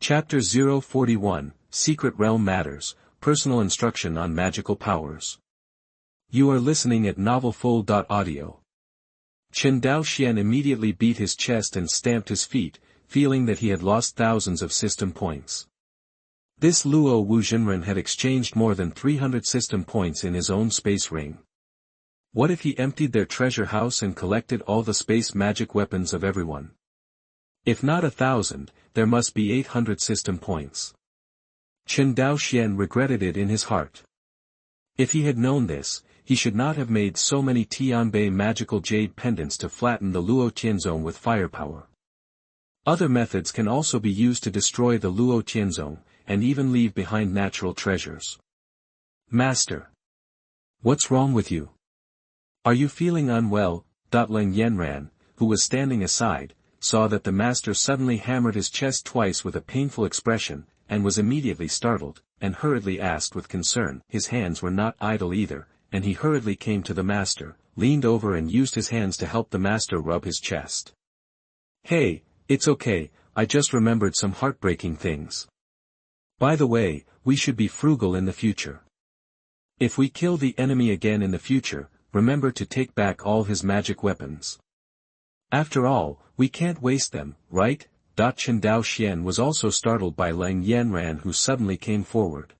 Chapter 041, Secret Realm Matters, Personal Instruction on Magical Powers. You are listening at novelfull.audio. Chen Daoxuan immediately beat his chest and stamped his feet, feeling that he had lost thousands of system points. This Luo Wu Jinren had exchanged more than 300 system points in his own space ring. What if he emptied their treasure house and collected all the space magic weapons of everyone? If not 1,000, there must be 800 system points. Chen Daoxuan regretted it in his heart. If he had known this, he should not have made so many Tianbei magical jade pendants to flatten the Luo Tianzong with firepower. Other methods can also be used to destroy the Luo Tianzong, and even leave behind natural treasures. Master. What's wrong with you? Are you feeling unwell? Leng Yanran, who was standing aside, saw that the master suddenly hammered his chest twice with a painful expression, and was immediately startled, and hurriedly asked with concern. His hands were not idle either, and he hurriedly came to the master, leaned over and used his hands to help the master rub his chest. Hey, it's okay, I just remembered some heartbreaking things. By the way, we should be frugal in the future. If we kill the enemy again in the future, remember to take back all his magic weapons. After all, we can't waste them, right? Chen Daoxuan was also startled by Leng Yanran, who suddenly came forward.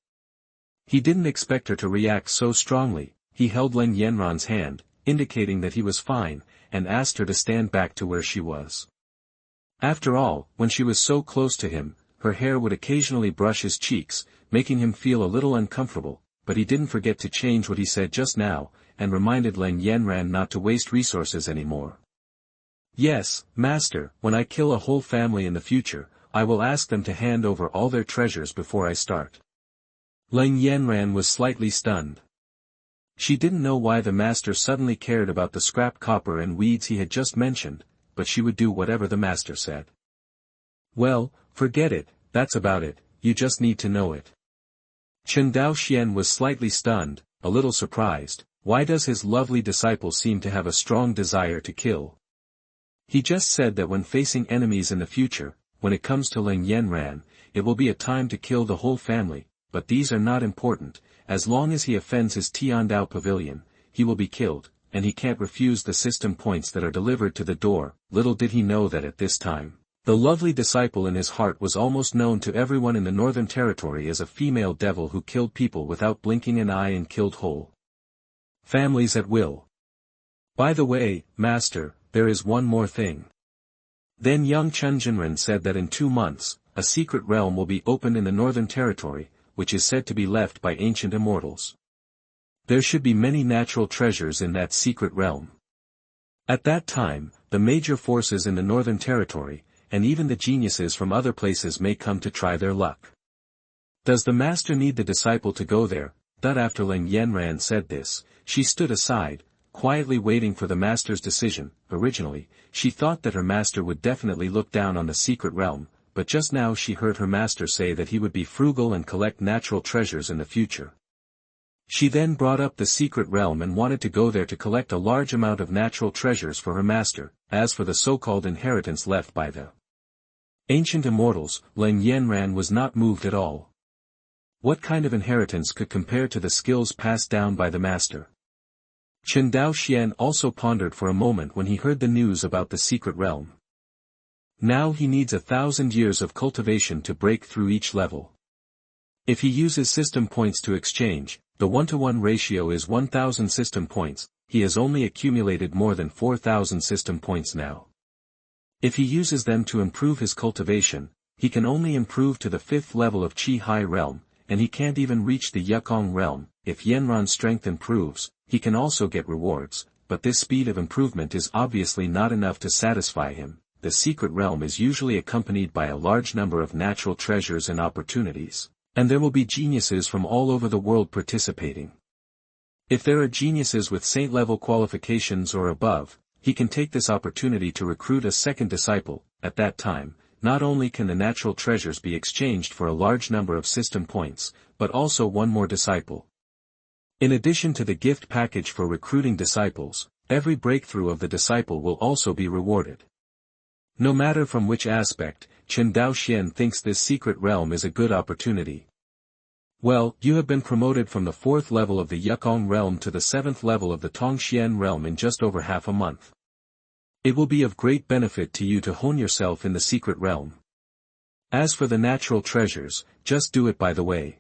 He didn't expect her to react so strongly. He held Leng Yanran's hand, indicating that he was fine, and asked her to stand back to where she was. After all, when she was so close to him, her hair would occasionally brush his cheeks, making him feel a little uncomfortable, but he didn't forget to change what he said just now, and reminded Leng Yanran not to waste resources anymore. Yes, master, when I kill a whole family in the future, I will ask them to hand over all their treasures before I start. Leng Yanran was slightly stunned. She didn't know why the master suddenly cared about the scrap copper and weeds he had just mentioned, but she would do whatever the master said. Well, forget it, that's about it, you just need to know it. Chen Daoxuan was slightly stunned, a little surprised. Why does his lovely disciple seem to have a strong desire to kill? He just said that when facing enemies in the future, when it comes to Leng Yanran, it will be a time to kill the whole family, but these are not important. As long as he offends his Tiandao pavilion, he will be killed, and he can't refuse the system points that are delivered to the door. Little did he know that at this time, the lovely disciple in his heart was almost known to everyone in the Northern Territory as a female devil who killed people without blinking an eye and killed whole families at will. By the way, master, there is one more thing. Then young Chen Jinren said that in 2 months, a secret realm will be opened in the Northern Territory, which is said to be left by ancient immortals. There should be many natural treasures in that secret realm. At that time, the major forces in the Northern Territory, and even the geniuses from other places may come to try their luck. Does the master need the disciple to go there? After Leng Yanran said this, she stood aside, quietly waiting for the master's decision. Originally, she thought that her master would definitely look down on the secret realm, but just now she heard her master say that he would be frugal and collect natural treasures in the future. She then brought up the secret realm and wanted to go there to collect a large amount of natural treasures for her master. As for the so-called inheritance left by the ancient immortals, Leng Yanran was not moved at all. What kind of inheritance could compare to the skills passed down by the master? Chen Daoxuan also pondered for a moment when he heard the news about the secret realm. Now he needs 1,000 years of cultivation to break through each level. If he uses system points to exchange, the 1-to-1 ratio is 1,000 system points. He has only accumulated more than 4,000 system points now. If he uses them to improve his cultivation, he can only improve to the 5th level of Qi High realm, and he can't even reach the Yukong realm. If Yanran's strength improves, he can also get rewards, but this speed of improvement is obviously not enough to satisfy him. The secret realm is usually accompanied by a large number of natural treasures and opportunities, and there will be geniuses from all over the world participating. If there are geniuses with saint-level qualifications or above, he can take this opportunity to recruit a second disciple. At that time, not only can the natural treasures be exchanged for a large number of system points, but also one more disciple. In addition to the gift package for recruiting disciples, every breakthrough of the disciple will also be rewarded. No matter from which aspect, Chen Daoxian thinks this secret realm is a good opportunity. Well, you have been promoted from the 4th level of the Yukong realm to the 7th level of the Tongxian realm in just over half a month. It will be of great benefit to you to hone yourself in the secret realm. As for the natural treasures, just do it by the way.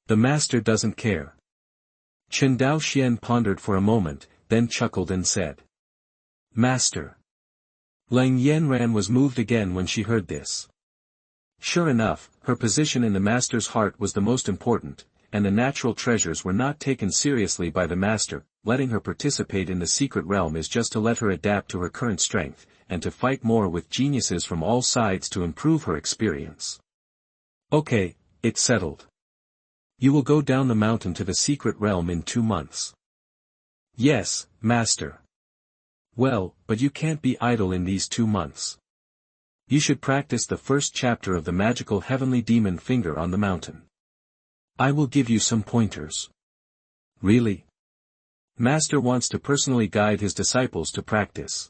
The master doesn't care. Chen Daoxian pondered for a moment, then chuckled and said. Master. Leng Yanran was moved again when she heard this. Sure enough, her position in the master's heart was the most important, and the natural treasures were not taken seriously by the master. Letting her participate in the secret realm is just to let her adapt to her current strength, and to fight more with geniuses from all sides to improve her experience. Okay, it's settled. You will go down the mountain to the secret realm in 2 months. Yes, master. Well, but you can't be idle in these 2 months. You should practice the first chapter of the magical heavenly demon finger on the mountain. I will give you some pointers. Really? Master wants to personally guide his disciples to practice.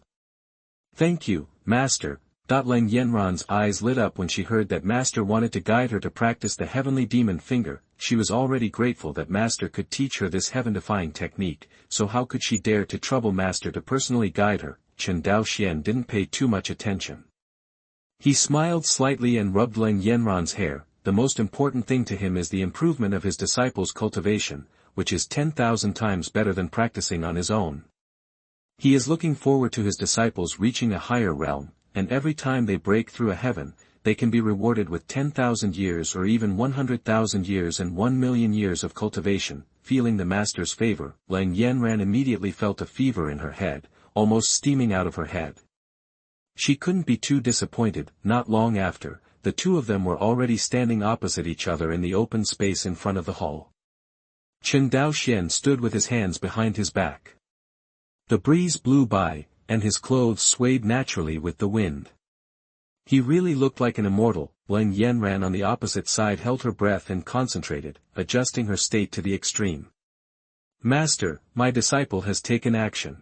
Thank you, Master. Leng Yanran's eyes lit up when she heard that Master wanted to guide her to practice the heavenly demon finger. She was already grateful that Master could teach her this heaven-defying technique, so how could she dare to trouble Master to personally guide her? Chen Daoxian didn't pay too much attention. He smiled slightly and rubbed Leng Yanran's hair. The most important thing to him is the improvement of his disciples' cultivation, which is 10,000 times better than practicing on his own. He is looking forward to his disciples reaching a higher realm, and every time they break through a heaven, they can be rewarded with 10,000 years or even 100,000 years and 1,000,000 years of cultivation. Feeling the master's favor, Leng Yanran immediately felt a fever in her head, almost steaming out of her head. She couldn't be too disappointed. Not long after, the two of them were already standing opposite each other in the open space in front of the hall. Chen Daoxian stood with his hands behind his back. The breeze blew by, and his clothes swayed naturally with the wind. He really looked like an immortal. Leng Yanran on the opposite side held her breath and concentrated, adjusting her state to the extreme. Master, my disciple has taken action.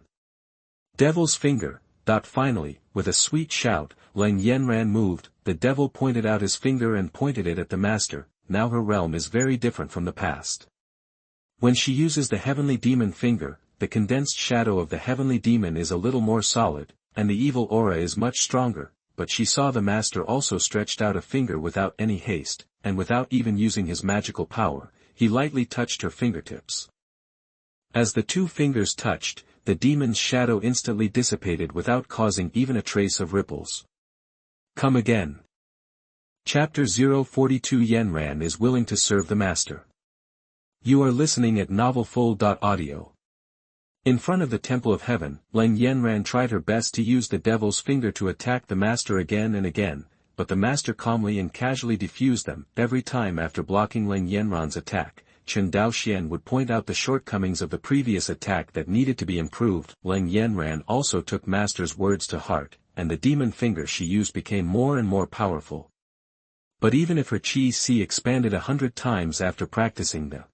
Devil's finger. Finally, with a sweet shout, Leng Yanran moved. The devil pointed out his finger and pointed it at the master. Now her realm is very different from the past. When she uses the heavenly demon finger, the condensed shadow of the heavenly demon is a little more solid, and the evil aura is much stronger, but she saw the master also stretched out a finger without any haste, and without even using his magical power, he lightly touched her fingertips. As the two fingers touched, the demon's shadow instantly dissipated without causing even a trace of ripples. Come again. Chapter 042 Yanran is willing to serve the master. You are listening at novelfull.audio. In front of the Temple of Heaven, Leng Yanran tried her best to use the devil's finger to attack the master again and again, but the master calmly and casually defused them. Every time after blocking Leng Yanran's attack, Chen Daoxian would point out the shortcomings of the previous attack that needed to be improved. Leng Yanran also took master's words to heart, and the demon finger she used became more and more powerful. But even if her Qi expanded 100 times after practicing the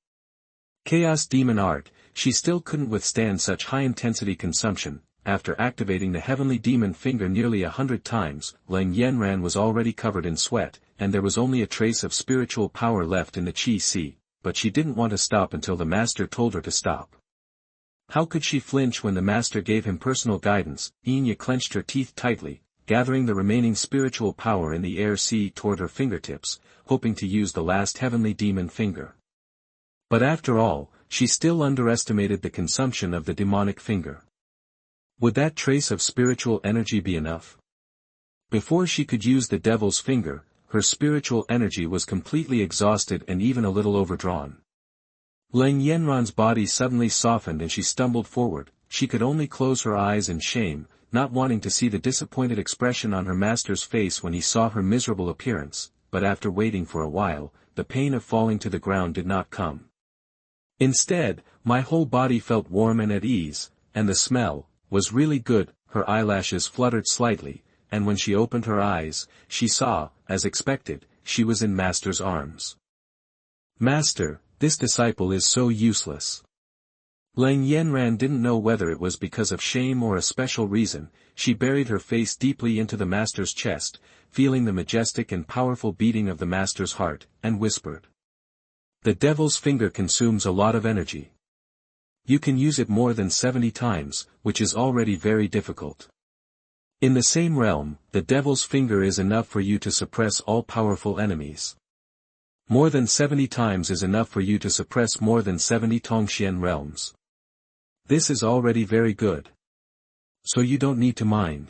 Chaos Demon art, she still couldn't withstand such high-intensity consumption. After activating the heavenly demon finger nearly 100 times, Leng Yanran was already covered in sweat, and there was only a trace of spiritual power left in the Qi, but she didn't want to stop until the master told her to stop. How could she flinch when the master gave him personal guidance? Enya clenched her teeth tightly, gathering the remaining spiritual power in the air toward her fingertips, hoping to use the last heavenly demon finger. But after all, she still underestimated the consumption of the demonic finger. Would that trace of spiritual energy be enough? Before she could use the devil's finger, her spiritual energy was completely exhausted and even a little overdrawn. Leng Yanran's body suddenly softened and she stumbled forward. She could only close her eyes in shame, not wanting to see the disappointed expression on her master's face when he saw her miserable appearance, but after waiting for a while, the pain of falling to the ground did not come. Instead, my whole body felt warm and at ease, and the smell was really good. Her eyelashes fluttered slightly, and when she opened her eyes, she saw, as expected, she was in Master's arms. Master, this disciple is so useless. Leng Yanran didn't know whether it was because of shame or a special reason. She buried her face deeply into the master's chest, feeling the majestic and powerful beating of the master's heart, and whispered. The devil's finger consumes a lot of energy. You can use it more than 70 times, which is already very difficult. In the same realm, the devil's finger is enough for you to suppress all powerful enemies. More than 70 times is enough for you to suppress more than 70 Tongxian realms. This is already very good. So you don't need to mind.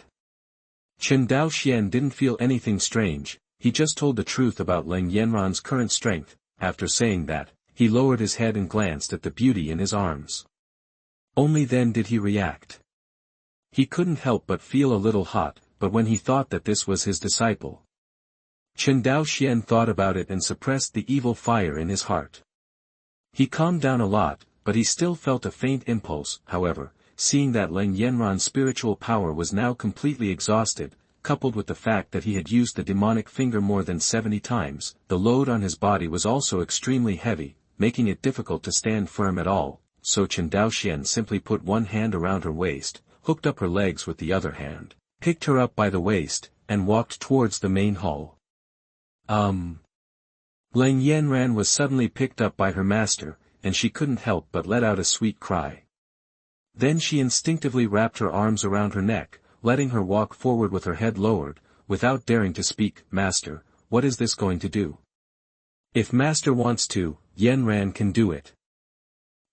Chen Daoxuan didn't feel anything strange, he just told the truth about Leng Yanran's current strength. After saying that, he lowered his head and glanced at the beauty in his arms. Only then did he react. He couldn't help but feel a little hot, but when he thought that this was his disciple. Chen Daoxuan thought about it and suppressed the evil fire in his heart. He calmed down a lot, but he still felt a faint impulse. However, seeing that Leng Yanran's spiritual power was now completely exhausted, coupled with the fact that he had used the demonic finger more than 70 times, the load on his body was also extremely heavy, making it difficult to stand firm at all, so Chen Daoxuan simply put one hand around her waist, hooked up her legs with the other hand, picked her up by the waist, and walked towards the main hall. Leng Yanran was suddenly picked up by her master, and she couldn't help but let out a sweet cry. Then she instinctively wrapped her arms around her neck, letting her walk forward with her head lowered, without daring to speak. Master, what is this going to do? If Master wants to, Yanran can do it.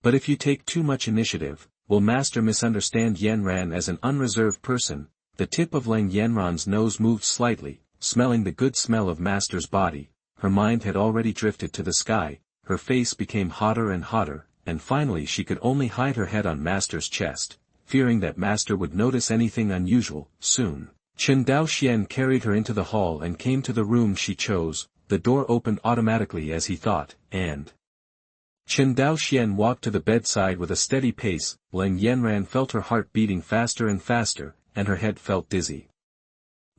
But if you take too much initiative, will Master misunderstand Yanran as an unreserved person? The tip of Leng Yanran's nose moved slightly, smelling the good smell of Master's body. Her mind had already drifted to the sky, her face became hotter and hotter, and finally she could only hide her head on Master's chest, fearing that Master would notice anything unusual. Soon, Chen Daoxuan carried her into the hall and came to the room she chose. The door opened automatically as he thought, and Chen Daoxuan walked to the bedside with a steady pace. Leng Yanran felt her heart beating faster and faster, and her head felt dizzy.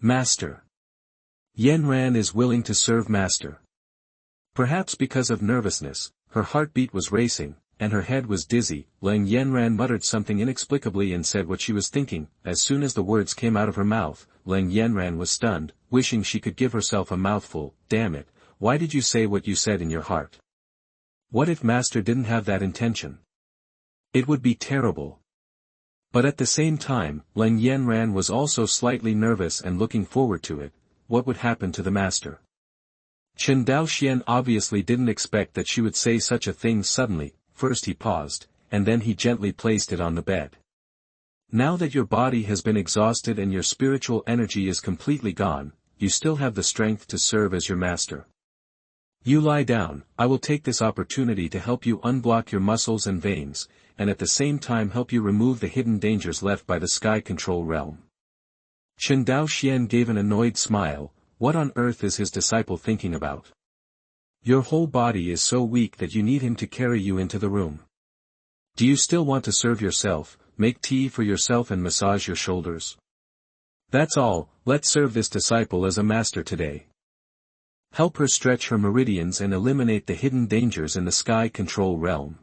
Master. Yanran is willing to serve Master. Perhaps because of nervousness, her heartbeat was racing, and her head was dizzy. Leng Yanran muttered something inexplicably and said what she was thinking. As soon as the words came out of her mouth, Leng Yanran was stunned, wishing she could give herself a mouthful. Damn it, why did you say what you said in your heart? What if Master didn't have that intention? It would be terrible. But at the same time, Leng Yanran was also slightly nervous and looking forward to it. What would happen to the Master? Chen Daoxuan obviously didn't expect that she would say such a thing suddenly. First he paused, and then he gently placed it on the bed. Now that your body has been exhausted and your spiritual energy is completely gone, you still have the strength to serve as your master. You lie down. I will take this opportunity to help you unblock your muscles and veins, and at the same time help you remove the hidden dangers left by the sky control realm. Chen Daoxuan gave an annoyed smile. What on earth is his disciple thinking about? Your whole body is so weak that you need him to carry you into the room. Do you still want to serve yourself, make tea for yourself and massage your shoulders? That's all. Let's serve this disciple as a master today. Help her stretch her meridians and eliminate the hidden dangers in the sky control realm.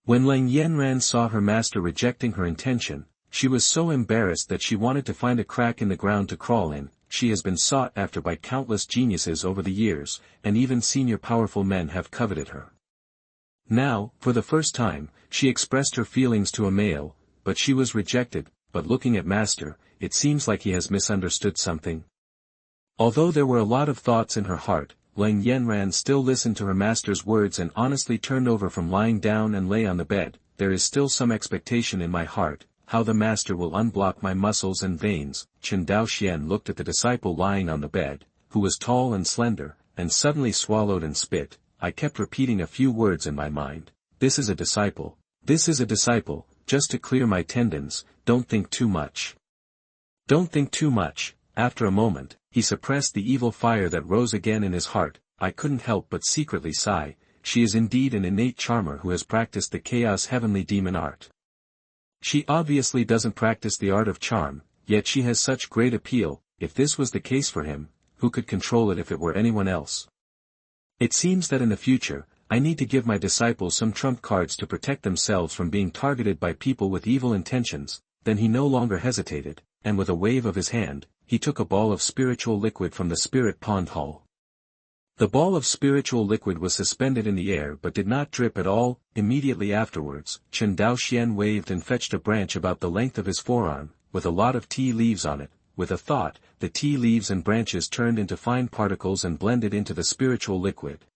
When Leng Yanran saw her master rejecting her intention, she was so embarrassed that she wanted to find a crack in the ground to crawl in. She has been sought after by countless geniuses over the years, and even senior powerful men have coveted her. Now, for the first time, she expressed her feelings to a male, but she was rejected. But looking at Master, it seems like he has misunderstood something. Although there were a lot of thoughts in her heart, Leng Yanran still listened to her master's words and honestly turned over from lying down and lay on the bed. There is still some expectation in my heart, how the master will unblock my muscles and veins. Chen Daoxuan looked at the disciple lying on the bed, who was tall and slender, and suddenly swallowed and spit. I kept repeating a few words in my mind. This is a disciple. This is a disciple, just to clear my tendons. Don't think too much. Don't think too much. After a moment, he suppressed the evil fire that rose again in his heart. I couldn't help but secretly sigh. She is indeed an innate charmer who has practiced the chaos heavenly demon art. She obviously doesn't practice the art of charm, yet she has such great appeal. If this was the case for him, who could control it if it were anyone else? It seems that in the future, I need to give my disciples some trump cards to protect themselves from being targeted by people with evil intentions." Then he no longer hesitated, and with a wave of his hand, he took a ball of spiritual liquid from the spirit pond hall. The ball of spiritual liquid was suspended in the air but did not drip at all. Immediately afterwards, Chen Daoxian waved and fetched a branch about the length of his forearm, with a lot of tea leaves on it. With a thought, the tea leaves and branches turned into fine particles and blended into the spiritual liquid.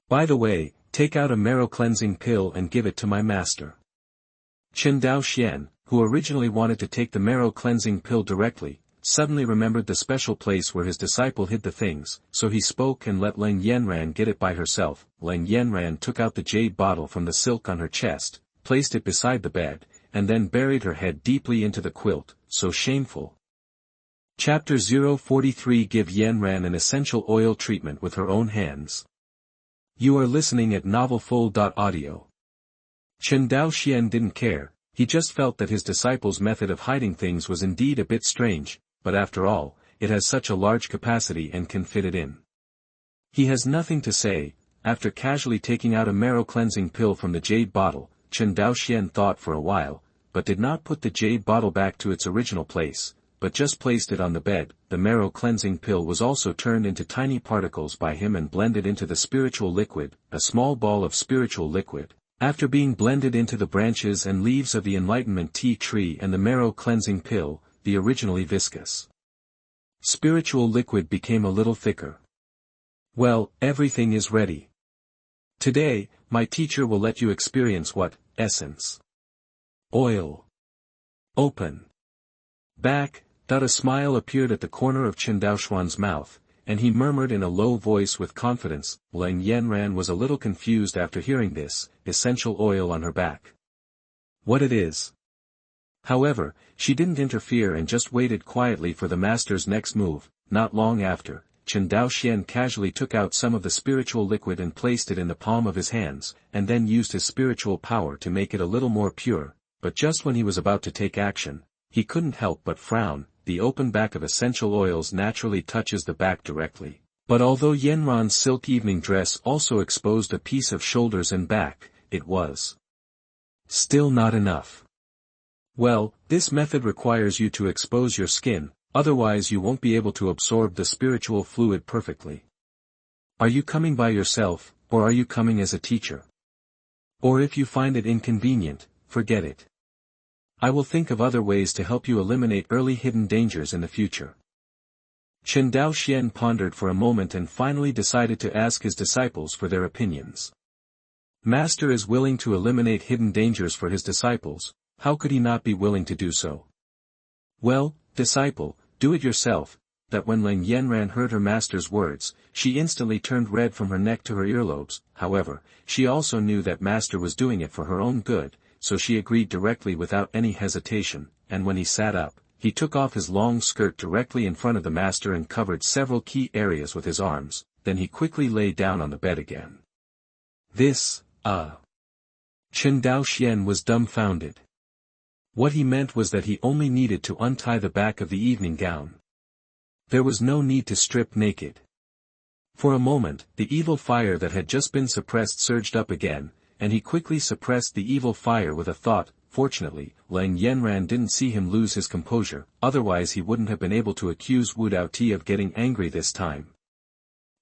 "By the way, take out a marrow cleansing pill and give it to my master." Chen Daoxian, who originally wanted to take the marrow cleansing pill directly, suddenly remembered the special place where his disciple hid the things, so he spoke and let Leng Yanran get it by herself. Leng Yanran took out the jade bottle from the silk on her chest, placed it beside the bed, and then buried her head deeply into the quilt. So shameful. Chapter 043 Give Yanran an essential oil treatment with her own hands. You are listening at novelfull.audio. Chen Daoxian didn't care, he just felt that his disciple's method of hiding things was indeed a bit strange, but after all, it has such a large capacity and can fit it in. He has nothing to say. After casually taking out a marrow cleansing pill from the jade bottle, Chen Daoxian thought for a while, but did not put the jade bottle back to its original place, but just placed it on the bed. The marrow cleansing pill was also turned into tiny particles by him and blended into the spiritual liquid, a small ball of spiritual liquid. After being blended into the branches and leaves of the enlightenment tea tree and the marrow cleansing pill, the originally viscous spiritual liquid became a little thicker. Well, everything is ready. Today, my teacher will let you experience what, essence. Oil. Open. Back. A smile appeared at the corner of Chen Daoxuan's mouth, and he murmured in a low voice with confidence. Leng Yanran was a little confused after hearing this, essential oil on her back. What it is. However, she didn't interfere and just waited quietly for the master's next move. Not long after, Chen Daoxian casually took out some of the spiritual liquid and placed it in the palm of his hands, and then used his spiritual power to make it a little more pure, but just when he was about to take action, he couldn't help but frown. The open back of essential oils naturally touches the back directly. But although Yanran's silk evening dress also exposed a piece of shoulders and back, it was still not enough. Well, this method requires you to expose your skin, otherwise you won't be able to absorb the spiritual fluid perfectly. Are you coming by yourself, or are you coming as a teacher? Or if you find it inconvenient, forget it. I will think of other ways to help you eliminate early hidden dangers in the future. Chen Daoxian pondered for a moment and finally decided to ask his disciples for their opinions. Master is willing to eliminate hidden dangers for his disciples, how could he not be willing to do so? Well, disciple, do it yourself. That when Leng Yanran heard her master's words, she instantly turned red from her neck to her earlobes. However, she also knew that master was doing it for her own good, so she agreed directly without any hesitation, and when he sat up, he took off his long skirt directly in front of the master and covered several key areas with his arms, then he quickly lay down on the bed again. This, Chen Daoxian was dumbfounded. What he meant was that he only needed to untie the back of the evening gown. There was no need to strip naked. For a moment, the evil fire that had just been suppressed surged up again, and he quickly suppressed the evil fire with a thought. Fortunately, Leng Yanran didn't see him lose his composure, otherwise he wouldn't have been able to accuse Wu Daoti of getting angry this time.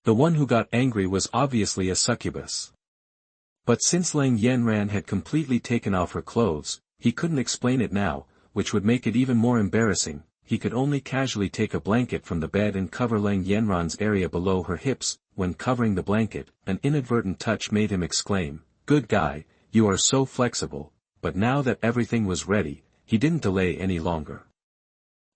The one who got angry was obviously a succubus. But since Leng Yanran had completely taken off her clothes, he couldn't explain it now, which would make it even more embarrassing. He could only casually take a blanket from the bed and cover Leng Yanran's area below her hips. When covering the blanket, an inadvertent touch made him exclaim, "Good guy, you are so flexible." But now that everything was ready, he didn't delay any longer.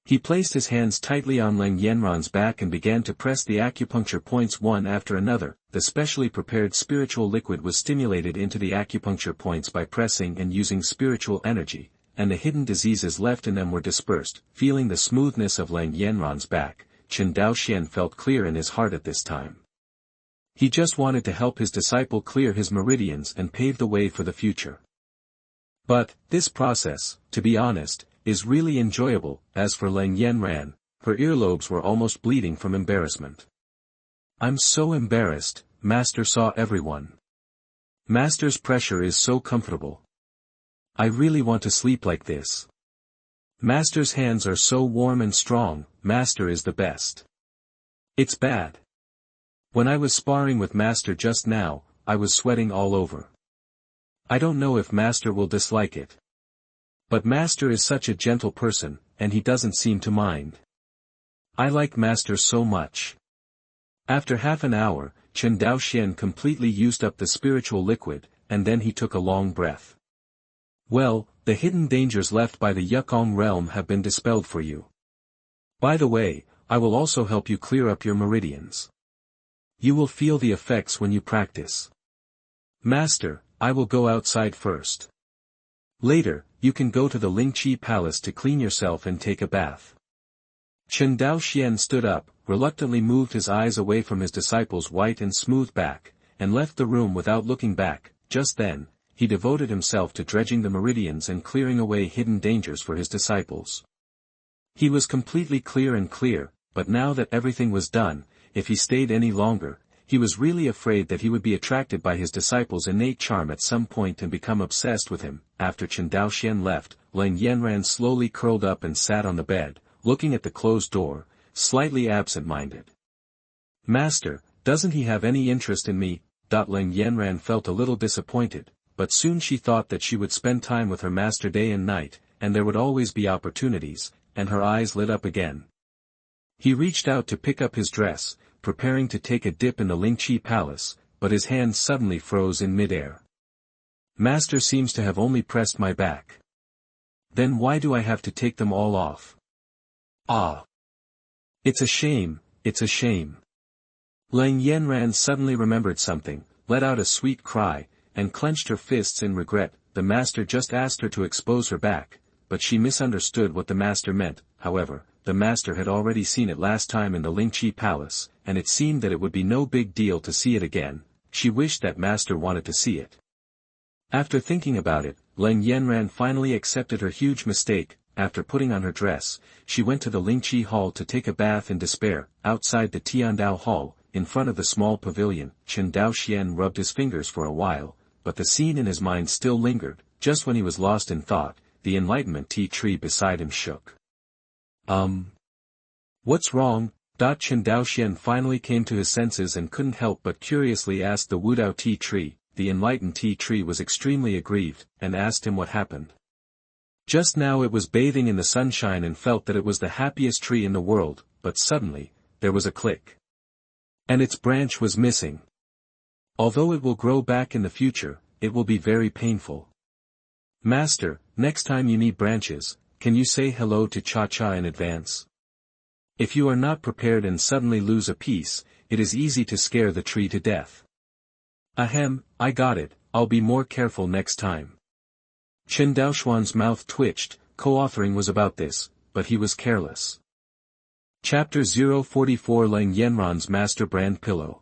He placed his hands tightly on Leng Yanran's back and began to press the acupuncture points one after another. The specially prepared spiritual liquid was stimulated into the acupuncture points by pressing and using spiritual energy, and the hidden diseases left in them were dispersed. Feeling the smoothness of Leng Yanran's back, Chen Daoxian felt clear in his heart at this time. He just wanted to help his disciple clear his meridians and pave the way for the future. But, this process, to be honest, is really enjoyable. As for Leng Yanran, her earlobes were almost bleeding from embarrassment. "I'm so embarrassed," Master saw everyone. Master's pressure is so comfortable. I really want to sleep like this. Master's hands are so warm and strong, Master is the best. It's bad. When I was sparring with Master just now, I was sweating all over. I don't know if Master will dislike it. But Master is such a gentle person, and he doesn't seem to mind. I like Master so much. After half an hour, Chen Daoxuan completely used up the spiritual liquid, and then he took a long breath. Well, the hidden dangers left by the Yukong realm have been dispelled for you. By the way, I will also help you clear up your meridians. You will feel the effects when you practice. Master, I will go outside first. Later, you can go to the Lingqi Palace to clean yourself and take a bath. Chen Daoxuan stood up, reluctantly moved his eyes away from his disciple's white and smooth back, and left the room without looking back. Just then, he devoted himself to dredging the meridians and clearing away hidden dangers for his disciples. He was completely clear, but now that everything was done, if he stayed any longer, he was really afraid that he would be attracted by his disciple's innate charm at some point and become obsessed with him. After Chen Daoxuan left, Leng Yanran slowly curled up and sat on the bed, looking at the closed door, slightly absent-minded. Master, doesn't he have any interest in me? Leng Yanran felt a little disappointed, but soon she thought that she would spend time with her master day and night, and there would always be opportunities, and her eyes lit up again. He reached out to pick up his dress, preparing to take a dip in the Lingqi Palace, but his hands suddenly froze in midair. Master seems to have only pressed my back. Then why do I have to take them all off? Ah! It's a shame, it's a shame. Leng Yanran suddenly remembered something, let out a sweet cry, and clenched her fists in regret. The master just asked her to expose her back, but she misunderstood what the master meant. However, the master had already seen it last time in the Lingqi Palace, and it seemed that it would be no big deal to see it again. She wished that master wanted to see it. After thinking about it, Leng Yanran finally accepted her huge mistake. After putting on her dress, she went to the Lingqi Hall to take a bath in despair. Outside the Tiandao Hall, in front of the small pavilion, Chen Daoxuan rubbed his fingers for a while, but the scene in his mind still lingered. Just when he was lost in thought, the enlightenment tea tree beside him shook. What's wrong? Chen Daoxuan finally came to his senses and couldn't help but curiously ask the Wudao tea tree. The enlightened tea tree was extremely aggrieved, and asked him what happened. Just now it was bathing in the sunshine and felt that it was the happiest tree in the world, but suddenly, there was a click. And its branch was missing. Although it will grow back in the future, it will be very painful. Master, next time you need branches, can you say hello to Cha-Cha in advance? If you are not prepared and suddenly lose a piece, it is easy to scare the tree to death. Ahem, I got it, I'll be more careful next time. Chen Daoxuan's mouth twitched. Co-authoring was about this, but he was careless. Chapter 044 Leng Yanran's Master Brand Pillow.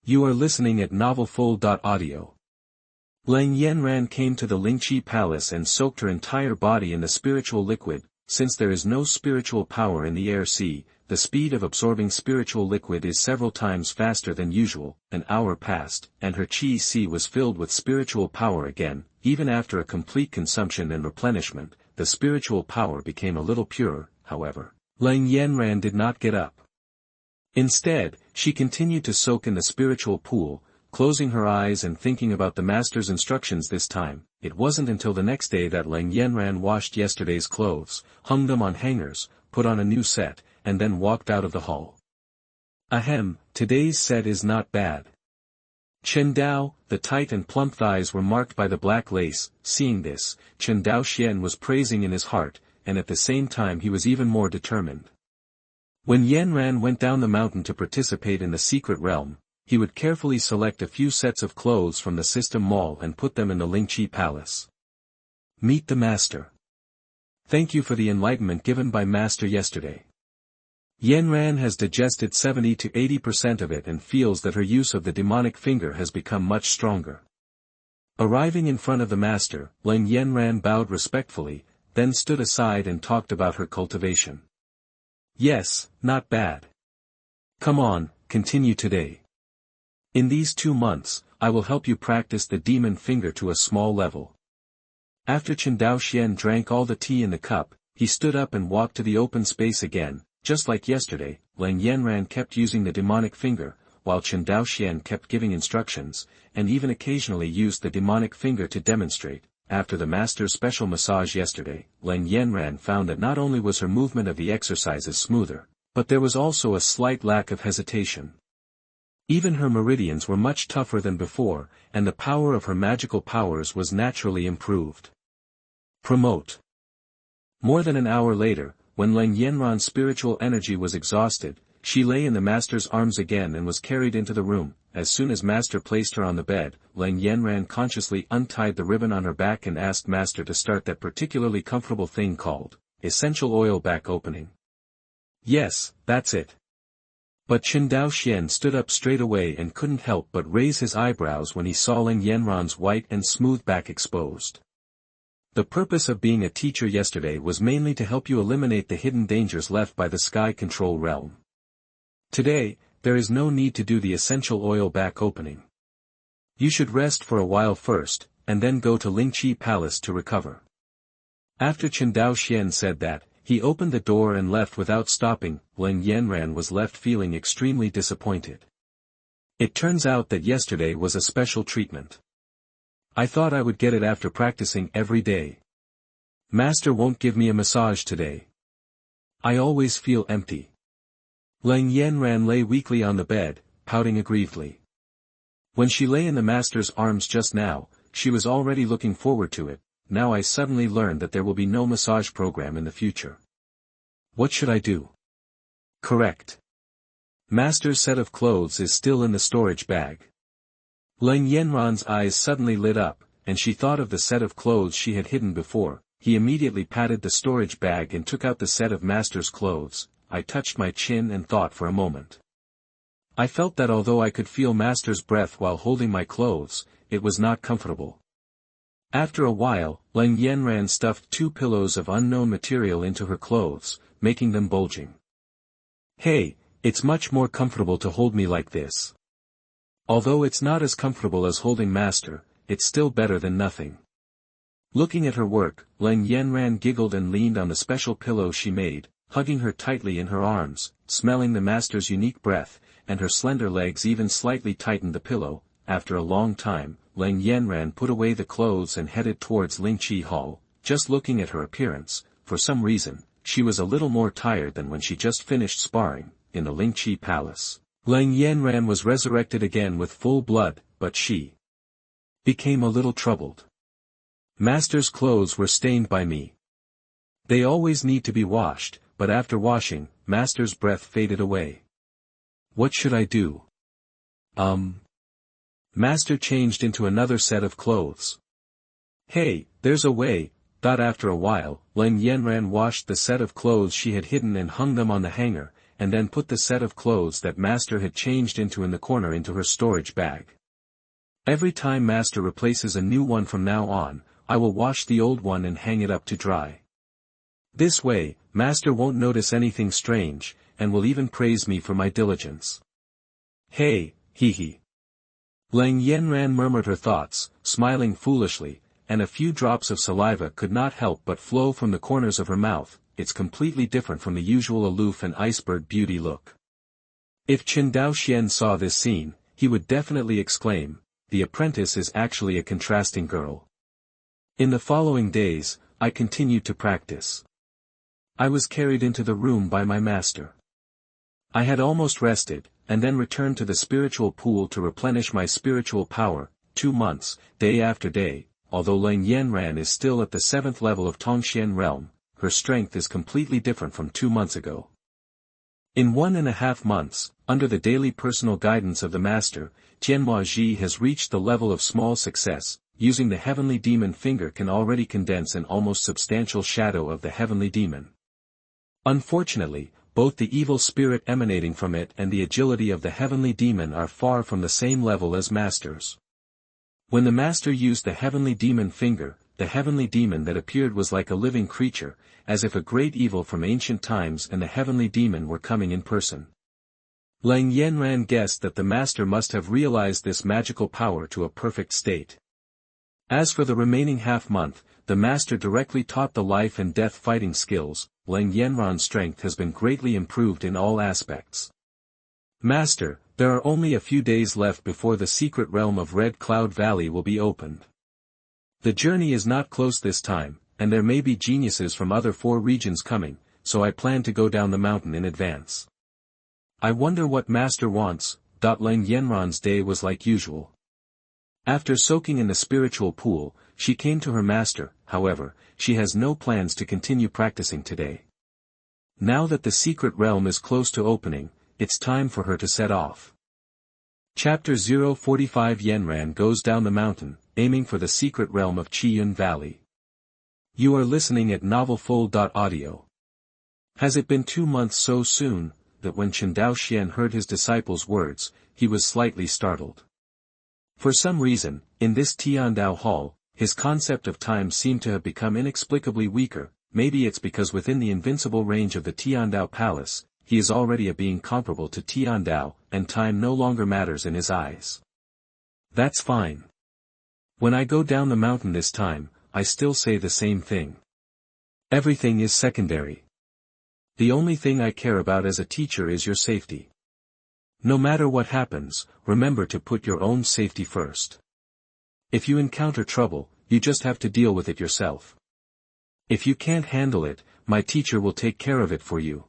You are listening at novelfull.audio. Leng Yanran came to the Lingqi Palace and soaked her entire body in the spiritual liquid. Since there is no spiritual power in the air sea, the speed of absorbing spiritual liquid is several times faster than usual. An hour passed, and her chi sea was filled with spiritual power again. Even after a complete consumption and replenishment, the spiritual power became a little purer. However, Leng Yanran did not get up. Instead, she continued to soak in the spiritual pool, closing her eyes and thinking about the master's instructions this time. It wasn't until the next day that Leng Yanran washed yesterday's clothes, hung them on hangers, put on a new set, and then walked out of the hall. Ahem, today's set is not bad. Chen Dao, the tight and plump thighs were marked by the black lace. Seeing this, Chen Daoxuan was praising in his heart, and at the same time he was even more determined. When Yanran went down the mountain to participate in the secret realm, he would carefully select a few sets of clothes from the system mall and put them in the Lingqi Palace. Meet the master. Thank you for the enlightenment given by master yesterday. Yanran has digested 70 to 80% of it and feels that her use of the demonic finger has become much stronger. Arriving in front of the master, Leng Yanran bowed respectfully, then stood aside and talked about her cultivation. Yes, not bad. Come on, continue today. In these 2 months, I will help you practice the demon finger to a small level. After Chen Daoxuan drank all the tea in the cup, he stood up and walked to the open space again. Just like yesterday, Leng Yanran kept using the demonic finger, while Chen Daoxuan kept giving instructions, and even occasionally used the demonic finger to demonstrate. After the master's special massage yesterday, Leng Yanran found that not only was her movement of the exercises smoother, but there was also a slight lack of hesitation. Even her meridians were much tougher than before, and the power of her magical powers was naturally improved. Promote. More than an hour later, when Leng Yanran's spiritual energy was exhausted, she lay in the master's arms again and was carried into the room. As soon as master placed her on the bed, Leng Yanran consciously untied the ribbon on her back and asked master to start that particularly comfortable thing called essential oil back opening. Yes, that's it. But Chen Daoxuan stood up straight away and couldn't help but raise his eyebrows when he saw Leng Yanran's white and smooth back exposed. The purpose of being a teacher yesterday was mainly to help you eliminate the hidden dangers left by the sky control realm. Today, there is no need to do the essential oil back opening. You should rest for a while first, and then go to Lingqi Palace to recover. After Chen Daoxuan said that, he opened the door and left without stopping. Leng Yanran was left feeling extremely disappointed. It turns out that yesterday was a special treatment. I thought I would get it after practicing every day. Master won't give me a massage today. I always feel empty. Leng Yanran lay weakly on the bed, pouting aggrievedly. When she lay in the master's arms just now, she was already looking forward to it. Now I suddenly learned that there will be no massage program in the future. What should I do? Correct. Master's set of clothes is still in the storage bag. Leng Yanran's eyes suddenly lit up, and she thought of the set of clothes she had hidden before. He immediately patted the storage bag and took out the set of master's clothes. I touched my chin and thought for a moment. I felt that although I could feel master's breath while holding my clothes, it was not comfortable. After a while, Leng Yanran stuffed 2 pillows of unknown material into her clothes, making them bulging. Hey, it's much more comfortable to hold me like this. Although it's not as comfortable as holding master, it's still better than nothing. Looking at her work, Leng Yanran giggled and leaned on the special pillow she made, hugging her tightly in her arms, smelling the master's unique breath, and her slender legs even slightly tightened the pillow. After a long time, Leng Yanran put away the clothes and headed towards Lingqi Hall. Just looking at her appearance, for some reason, she was a little more tired than when she just finished sparring, in the Lingqi Palace. Leng Yanran was resurrected again with full blood, but she became a little troubled. Master's clothes were stained by me. They always need to be washed, but after washing, master's breath faded away. What should I do? Master changed into another set of clothes. Hey, there's a way. After a while, Leng Yanran washed the set of clothes she had hidden and hung them on the hanger, and then put the set of clothes that master had changed into in the corner into her storage bag. Every time master replaces a new one from now on, I will wash the old one and hang it up to dry. This way, master won't notice anything strange, and will even praise me for my diligence. Hey, hee hee. Leng Yanran murmured her thoughts, smiling foolishly, and a few drops of saliva could not help but flow from the corners of her mouth. It's completely different from the usual aloof and iceberg beauty look. If Chen Daoxuan saw this scene, he would definitely exclaim, "The apprentice is actually a contrasting girl." In the following days, I continued to practice. I was carried into the room by my master. I had almost rested, and then returned to the spiritual pool to replenish my spiritual power. 2 months, day after day, although Leng Yanran is still at the 7th level of Dongzhou realm, her strength is completely different from 2 months ago. In 1.5 months, under the daily personal guidance of the master, Jianhua Ji has reached the level of small success. Using the heavenly demon finger can already condense an almost substantial shadow of the heavenly demon. Unfortunately, both the evil spirit emanating from it and the agility of the heavenly demon are far from the same level as master's. When the master used the heavenly demon finger, the heavenly demon that appeared was like a living creature, as if a great evil from ancient times and the heavenly demon were coming in person. Leng Yanran guessed that the master must have realized this magical power to a perfect state. As for the remaining half-month, the master directly taught the life and death fighting skills. Leng Yanran's strength has been greatly improved in all aspects. Master, there are only a few days left before the secret realm of Red Cloud Valley will be opened. The journey is not close this time, and there may be geniuses from other 4 regions coming, so I plan to go down the mountain in advance. I wonder what Master wants. Leng Yanran's day was like usual. After soaking in the spiritual pool, she came to her master. However, she has no plans to continue practicing today. Now that the secret realm is close to opening, it's time for her to set off. Chapter 045 Yanran goes down the mountain, aiming for the secret realm of Chiyun Valley. You are listening at novelfull.audio. Has it been 2 months so soon? That when Chen Daoxuan heard his disciple's words, he was slightly startled. For some reason, in this Tiandao hall, his concept of time seemed to have become inexplicably weaker. Maybe it's because within the invincible range of the Tiandao palace, he is already a being comparable to Tiandao, and time no longer matters in his eyes. That's fine. When I go down the mountain this time, I still say the same thing. Everything is secondary. The only thing I care about as a teacher is your safety. No matter what happens, remember to put your own safety first. If you encounter trouble, you just have to deal with it yourself. If you can't handle it, my teacher will take care of it for you.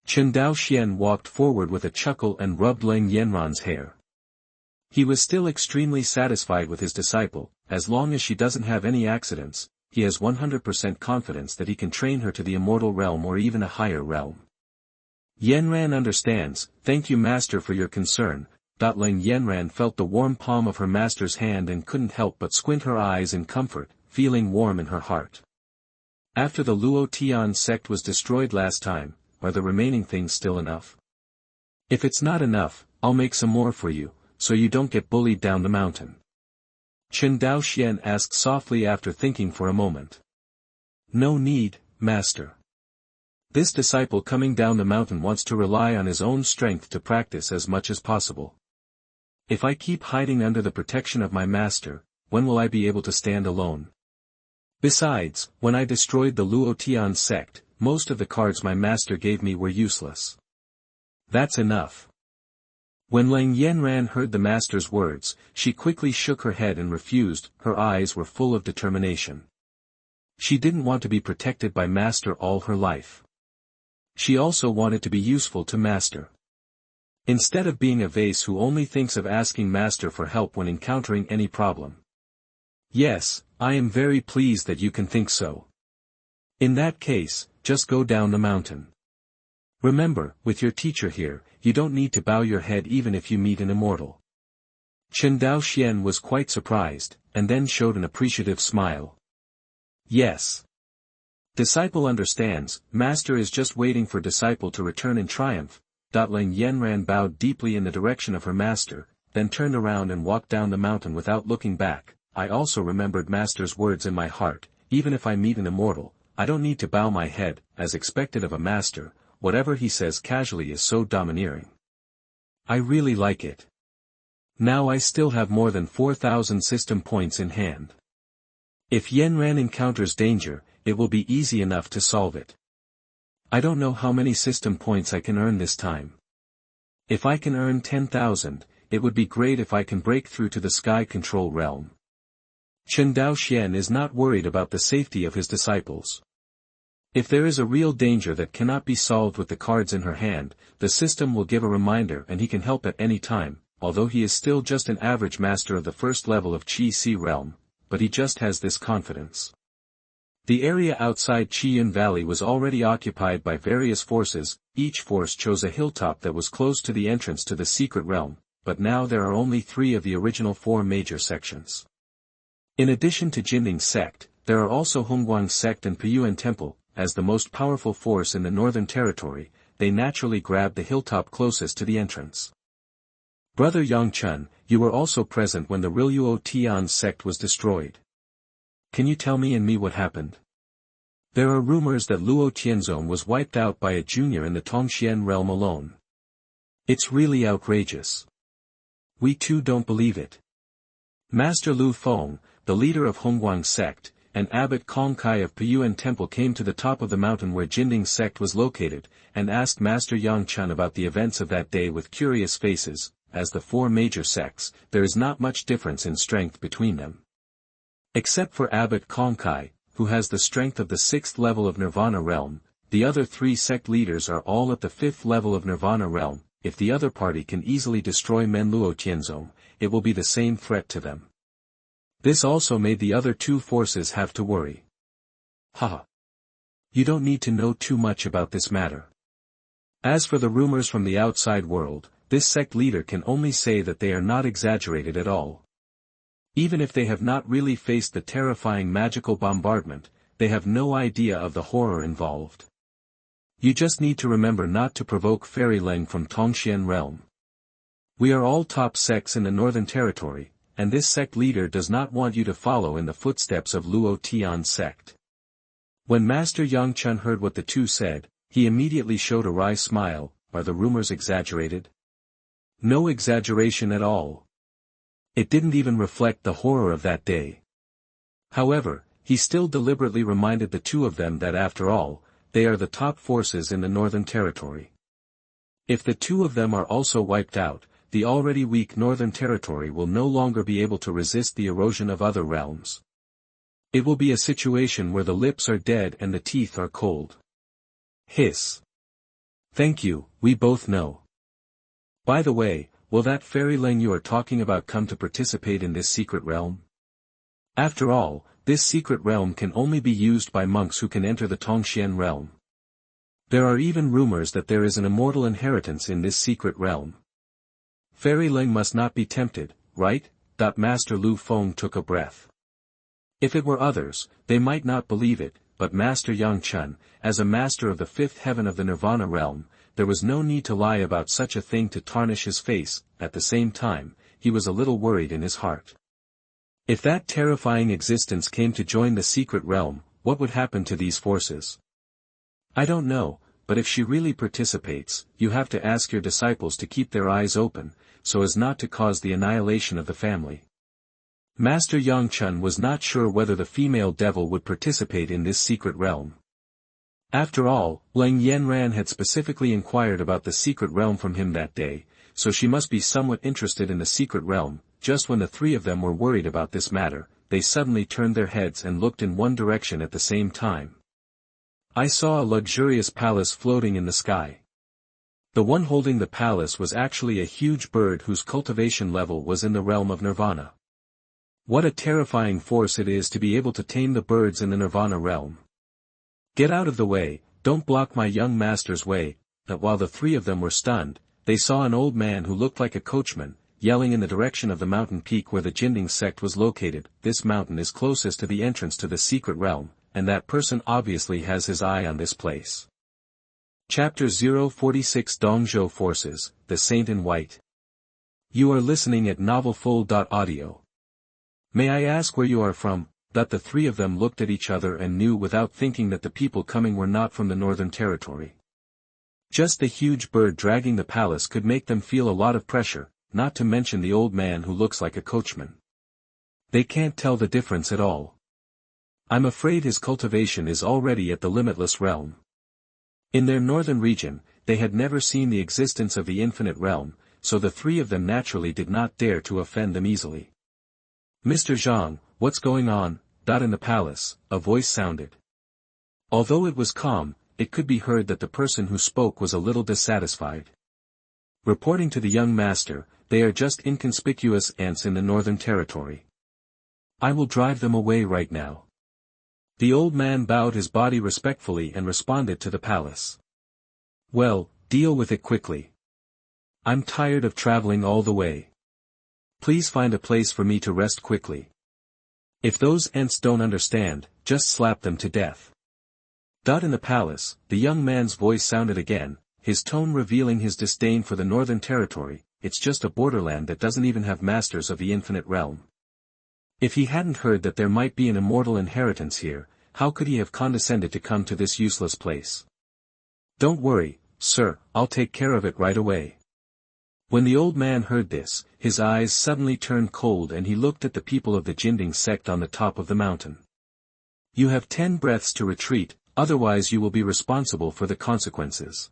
Chen Daoxuan walked forward with a chuckle and rubbed Leng Yanran's hair. He was still extremely satisfied with his disciple. As long as she doesn't have any accidents, he has 100% confidence that he can train her to the immortal realm or even a higher realm. Yanran understands. Thank you master for your concern. Leng Yanran felt the warm palm of her master's hand and couldn't help but squint her eyes in comfort, feeling warm in her heart. After the Luo Tian sect was destroyed last time, are the remaining things still enough? If it's not enough, I'll make some more for you, so you don't get bullied down the mountain. Chen Daoxuan asked softly after thinking for a moment. No need, master. This disciple coming down the mountain wants to rely on his own strength to practice as much as possible. If I keep hiding under the protection of my master, when will I be able to stand alone? Besides, when I destroyed the Luo Tian sect, most of the cards my master gave me were useless. That's enough. When Leng Yanran heard the master's words, she quickly shook her head and refused. Her eyes were full of determination. She didn't want to be protected by master all her life. She also wanted to be useful to master. Instead of being a vase who only thinks of asking master for help when encountering any problem. Yes, I am very pleased that you can think so. In that case, just go down the mountain. Remember, with your teacher here, you don't need to bow your head even if you meet an immortal. Chen Daoxuan was quite surprised, and then showed an appreciative smile. Yes. Disciple understands. Master is just waiting for disciple to return in triumph. Leng Yanran bowed deeply in the direction of her master, then turned around and walked down the mountain without looking back. I also remembered master's words in my heart. Even if I meet an immortal, I don't need to bow my head, as expected of a master. Whatever he says casually is so domineering. I really like it. Now I still have more than 4,000 system points in hand. If Yanran encounters danger, it will be easy enough to solve it. I don't know how many system points I can earn this time. If I can earn 10,000, it would be great if I can break through to the sky control realm. Chen Daoxuan is not worried about the safety of his disciples. If there is a real danger that cannot be solved with the cards in her hand, the system will give a reminder and he can help at any time, although he is still just an average master of the first level of Qi Si realm, but he just has this confidence. The area outside Chiyun Valley was already occupied by various forces. Each force chose a hilltop that was close to the entrance to the secret realm, but now there are only 3 of the original 4 major sections. In addition to Jinding sect, there are also Hongguang sect and Piyuan temple. As the most powerful force in the northern territory, they naturally grabbed the hilltop closest to the entrance. Brother Yangchun, you were also present when the Luo Tian sect was destroyed. Can you tell me and me what happened? There are rumors that Luo Tianzong was wiped out by a junior in the Tongxian realm alone. It's really outrageous. We too don't believe it. Master Lu Feng, the leader of Hongguang sect, and Abbot Kong Kai of Piyuan Temple came to the top of the mountain where Jinding sect was located, and asked Master Yang Chun about the events of that day with curious faces. As the four major sects, there is not much difference in strength between them. Except for Abbot Kong Kai, who has the strength of the 6th level of Nirvana realm, the other 3 sect leaders are all at the 5th level of Nirvana realm. If the other party can easily destroy Menluo Tianzong, it will be the same threat to them. This also made the other 2 forces have to worry. Haha. You don't need to know too much about this matter. As for the rumors from the outside world, this sect leader can only say that they are not exaggerated at all. Even if they have not really faced the terrifying magical bombardment, they have no idea of the horror involved. You just need to remember not to provoke Fairy Leng from Tongxian realm. We are all top sects in the Northern Territory, and this sect leader does not want you to follow in the footsteps of Luo Tian's sect. When Master Yang Chun heard what the 2 said, he immediately showed a wry smile. Are the rumors exaggerated? No exaggeration at all. It didn't even reflect the horror of that day. However, he still deliberately reminded the 2 of them that after all, they are the top forces in the Northern Territory. If the 2 of them are also wiped out, the already weak Northern Territory will no longer be able to resist the erosion of other realms. It will be a situation where the lips are dead and the teeth are cold. Hiss. Thank you, we both know. By the way, will that Fairy Leng you are talking about come to participate in this secret realm? After all, this secret realm can only be used by monks who can enter the Tongxian realm. There are even rumors that there is an immortal inheritance in this secret realm. Fairy Leng must not be tempted, right? Master Lu Feng took a breath. If it were others, they might not believe it, but Master Yang Chun, as a master of the 5th heaven of the Nirvana realm, there was no need to lie about such a thing to tarnish his face. At the same time, he was a little worried in his heart. If that terrifying existence came to join the secret realm, what would happen to these forces? I don't know, but if she really participates, you have to ask your disciples to keep their eyes open, so as not to cause the annihilation of the family. Master Yang Chun was not sure whether the female devil would participate in this secret realm. After all, Leng Yanran had specifically inquired about the secret realm from him that day, so she must be somewhat interested in the secret realm. Just when the 3 of them were worried about this matter, they suddenly turned their heads and looked in one direction at the same time. I saw a luxurious palace floating in the sky. The one holding the palace was actually a huge bird whose cultivation level was in the realm of Nirvana. What a terrifying force it is to be able to tame the birds in the Nirvana realm. Get out of the way, don't block my young master's way. That while the 3 of them were stunned, they saw an old man who looked like a coachman, yelling in the direction of the mountain peak where the Jinding sect was located. This mountain is closest to the entrance to the secret realm, and that person obviously has his eye on this place. Chapter 046 Dongzhou Forces, The Saint in White. You are listening at novelfull.audio. May I ask where you are from? That the 3 of them looked at each other and knew without thinking that the people coming were not from the Northern Territory. Just the huge bird dragging the palace could make them feel a lot of pressure, not to mention the old man who looks like a coachman. They can't tell the difference at all. I'm afraid his cultivation is already at the limitless realm. In their northern region, they had never seen the existence of the infinite realm, so the 3 of them naturally did not dare to offend them easily. Mr. Zhang, what's going on? In the palace, a voice sounded. Although it was calm, it could be heard that the person who spoke was a little dissatisfied. Reporting to the young master, they are just inconspicuous ants in the Northern Territory. I will drive them away right now. The old man bowed his body respectfully and responded to the palace. Well, deal with it quickly. I'm tired of traveling all the way. Please find a place for me to rest quickly. If those ants don't understand, just slap them to death. In the palace, the young man's voice sounded again, his tone revealing his disdain for the Northern Territory. It's just a borderland that doesn't even have masters of the infinite realm. If he hadn't heard that there might be an immortal inheritance here, how could he have condescended to come to this useless place? Don't worry, sir, I'll take care of it right away. When the old man heard this, his eyes suddenly turned cold and he looked at the people of the Jinding sect on the top of the mountain. You have 10 breaths to retreat, otherwise you will be responsible for the consequences.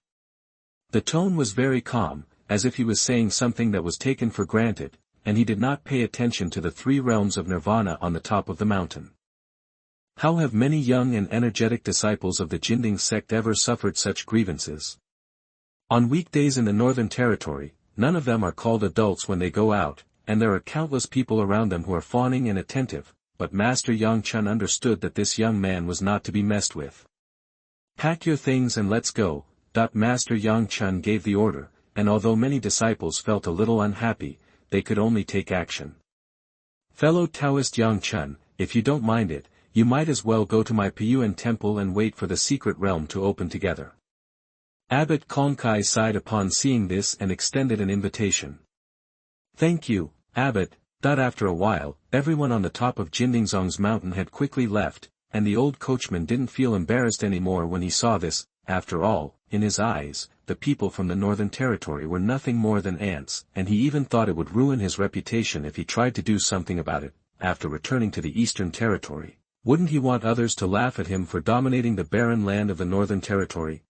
The tone was very calm, as if he was saying something that was taken for granted, and he did not pay attention to the 3 realms of nirvana on the top of the mountain. How have many young and energetic disciples of the Jinding sect ever suffered such grievances? On weekdays in the Northern Territory, none of them are called adults when they go out, and there are countless people around them who are fawning and attentive, but Master Yang Chen understood that this young man was not to be messed with. Pack your things and let's go. Master Yang Chen gave the order, and although many disciples felt a little unhappy, they could only take action. Fellow Taoist Yang Chen, if you don't mind it, you might as well go to my Piyuan temple and wait for the secret realm to open together. Abbot Kongkai sighed upon seeing this and extended an invitation. Thank you, Abbot. After a while, everyone on the top of Jindingzong's mountain had quickly left, and the old coachman didn't feel embarrassed anymore when he saw this. After all, in his eyes, the people from the Northern Territory were nothing more than ants, and he even thought it would ruin his reputation if he tried to do something about it. After returning to the Eastern Territory, wouldn't he want others to laugh at him for dominating the barren land of the Northern Territory?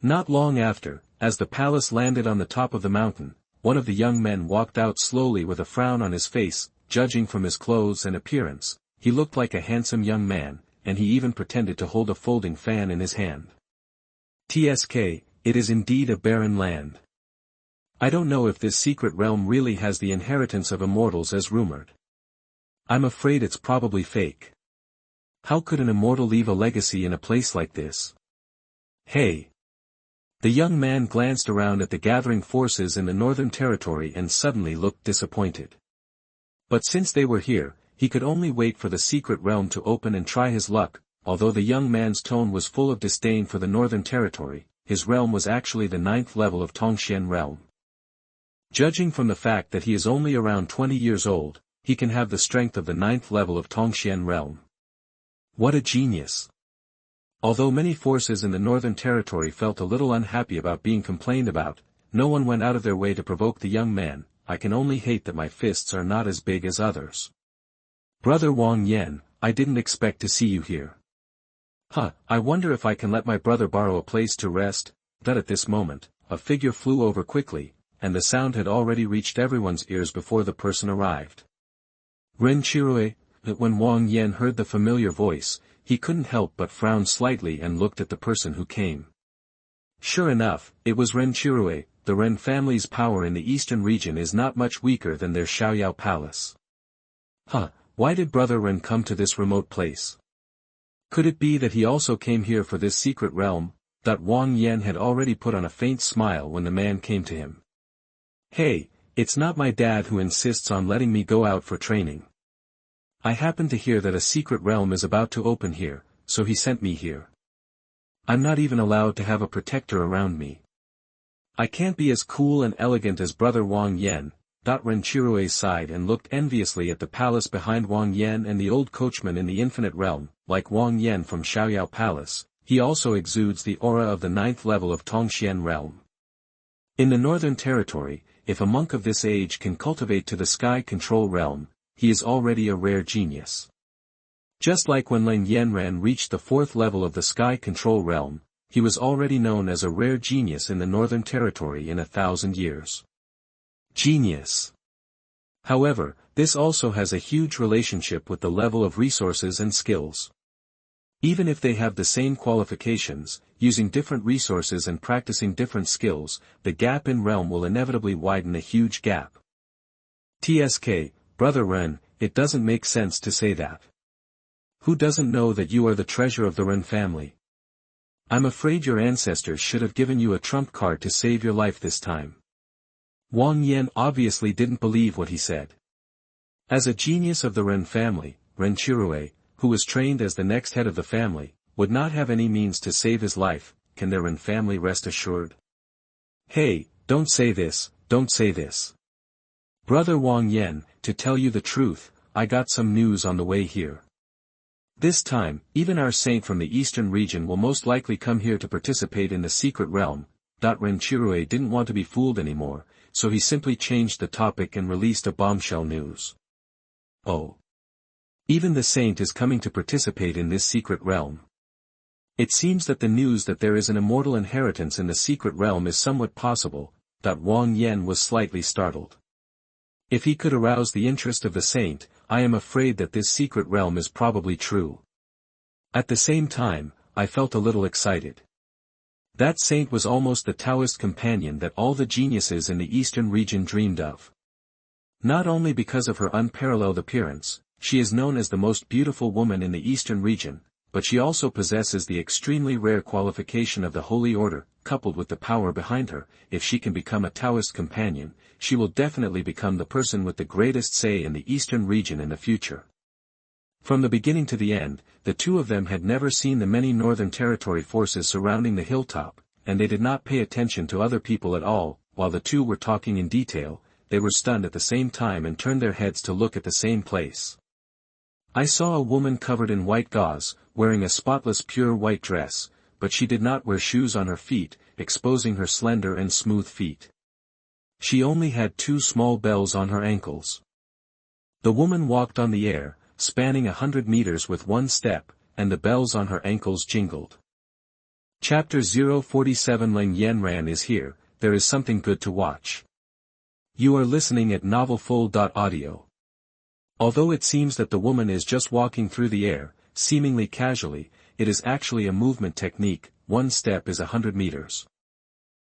Not long after, as the palace landed on the top of the mountain, one of the young men walked out slowly with a frown on his face. Judging from his clothes and appearance, he looked like a handsome young man, and he even pretended to hold a folding fan in his hand. TSK, it is indeed a barren land. I don't know if this secret realm really has the inheritance of immortals as rumored. I'm afraid it's probably fake. How could an immortal leave a legacy in a place like this? Hey! The young man glanced around at the gathering forces in the Northern Territory and suddenly looked disappointed. But since they were here, he could only wait for the secret realm to open and try his luck. Although the young man's tone was full of disdain for the Northern Territory, his realm was actually the 9th level of Dongzhou realm. Judging from the fact that he is only around 20 years old, he can have the strength of the 9th level of Dongzhou realm. What a genius! Although many forces in the Northern Territory felt a little unhappy about being complained about, no one went out of their way to provoke the young man. I can only hate that my fists are not as big as others. Brother Wang Yan, I didn't expect to see you here. I wonder if I can let my brother borrow a place to rest. At this moment, a figure flew over quickly, and the sound had already reached everyone's ears before the person arrived. Ren Chirue. When Wang Yan heard the familiar voice, he couldn't help but frown slightly and looked at the person who came. Sure enough, it was Ren Chirue. The Ren family's power in the eastern region is not much weaker than their Xiaoyao palace. Why did Brother Ren come to this remote place? Could it be that he also came here for this secret realm? Wang Yan had already put on a faint smile when the man came to him. Hey, it's not my dad who insists on letting me go out for training. I happen to hear that a secret realm is about to open here, so he sent me here. I'm not even allowed to have a protector around me. I can't be as cool and elegant as Brother Wang Yan. Ren Chirue sighed and looked enviously at the palace behind Wang Yan and the old coachman in the infinite realm. Like Wang Yan from Xiaoyao Palace, he also exudes the aura of the 9th level of Dongzhou realm. In the Northern Territory, if a monk of this age can cultivate to the sky control realm, he is already a rare genius. Just like when Leng Yanran reached the 4th level of the sky control realm, he was already known as a rare genius in the Northern Territory in 1,000 years. Genius. However, this also has a huge relationship with the level of resources and skills. Even if they have the same qualifications, using different resources and practicing different skills, the gap in realm will inevitably widen a huge gap. TSK, Brother Ren, it doesn't make sense to say that. Who doesn't know that you are the treasure of the Ren family? I'm afraid your ancestors should have given you a trump card to save your life this time. Wang Yan obviously didn't believe what he said. As a genius of the Ren family, Ren Chirue, who was trained as the next head of the family, would not have any means to save his life. Can the Ren family rest assured? Hey, don't say this, don't say this. Brother Wang Yan, to tell you the truth, I got some news on the way here. This time, even our saint from the eastern region will most likely come here to participate in the secret realm. Ren Chirue didn't want to be fooled anymore. so he simply changed the topic and released a bombshell news. Oh. Even the saint is coming to participate in this secret realm. It seems that the news that there is an immortal inheritance in the secret realm is somewhat possible. Wang Yan was slightly startled. If he could arouse the interest of the saint, I am afraid that this secret realm is probably true. At the same time, I felt a little excited. That saint was almost the Taoist companion that all the geniuses in the eastern region dreamed of. Not only because of her unparalleled appearance, she is known as the most beautiful woman in the eastern region, but she also possesses the extremely rare qualification of the Holy Order, coupled with the power behind her. If she can become a Taoist companion, she will definitely become the person with the greatest say in the eastern region in the future. From the beginning to the end, the two of them had never seen the many Northern Territory forces surrounding the hilltop, and they did not pay attention to other people at all. While the two were talking in detail, they were stunned at the same time and turned their heads to look at the same place. I saw a woman covered in white gauze, wearing a spotless pure white dress, but she did not wear shoes on her feet, exposing her slender and smooth feet. She only had 2 small bells on her ankles. The woman walked on the air, spanning 100 meters with one step, and the bells on her ankles jingled. Chapter 047 Leng Yanran is here. There is something good to watch. You are listening at novelfull.audio. Although it seems that the woman is just walking through the air, seemingly casually, it is actually a movement technique. 1 step is 100 meters.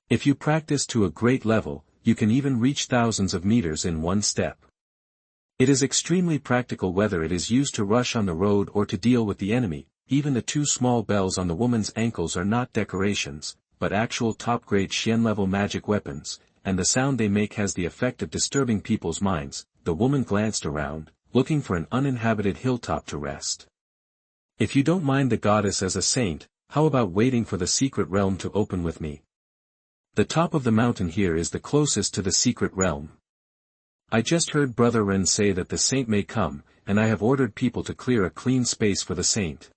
If you practice to a great level, you can even reach thousands of meters in 1 step. It is extremely practical whether it is used to rush on the road or to deal with the enemy. Even the 2 small bells on the woman's ankles are not decorations, but actual top-grade Xian-level magic weapons, and the sound they make has the effect of disturbing people's minds. The woman glanced around, looking for an uninhabited hilltop to rest. If you don't mind the goddess as a saint, how about waiting for the secret realm to open with me? The top of the mountain here is the closest to the secret realm. I just heard Brother Ren say that the saint may come, and I have ordered people to clear a clean space for the saint.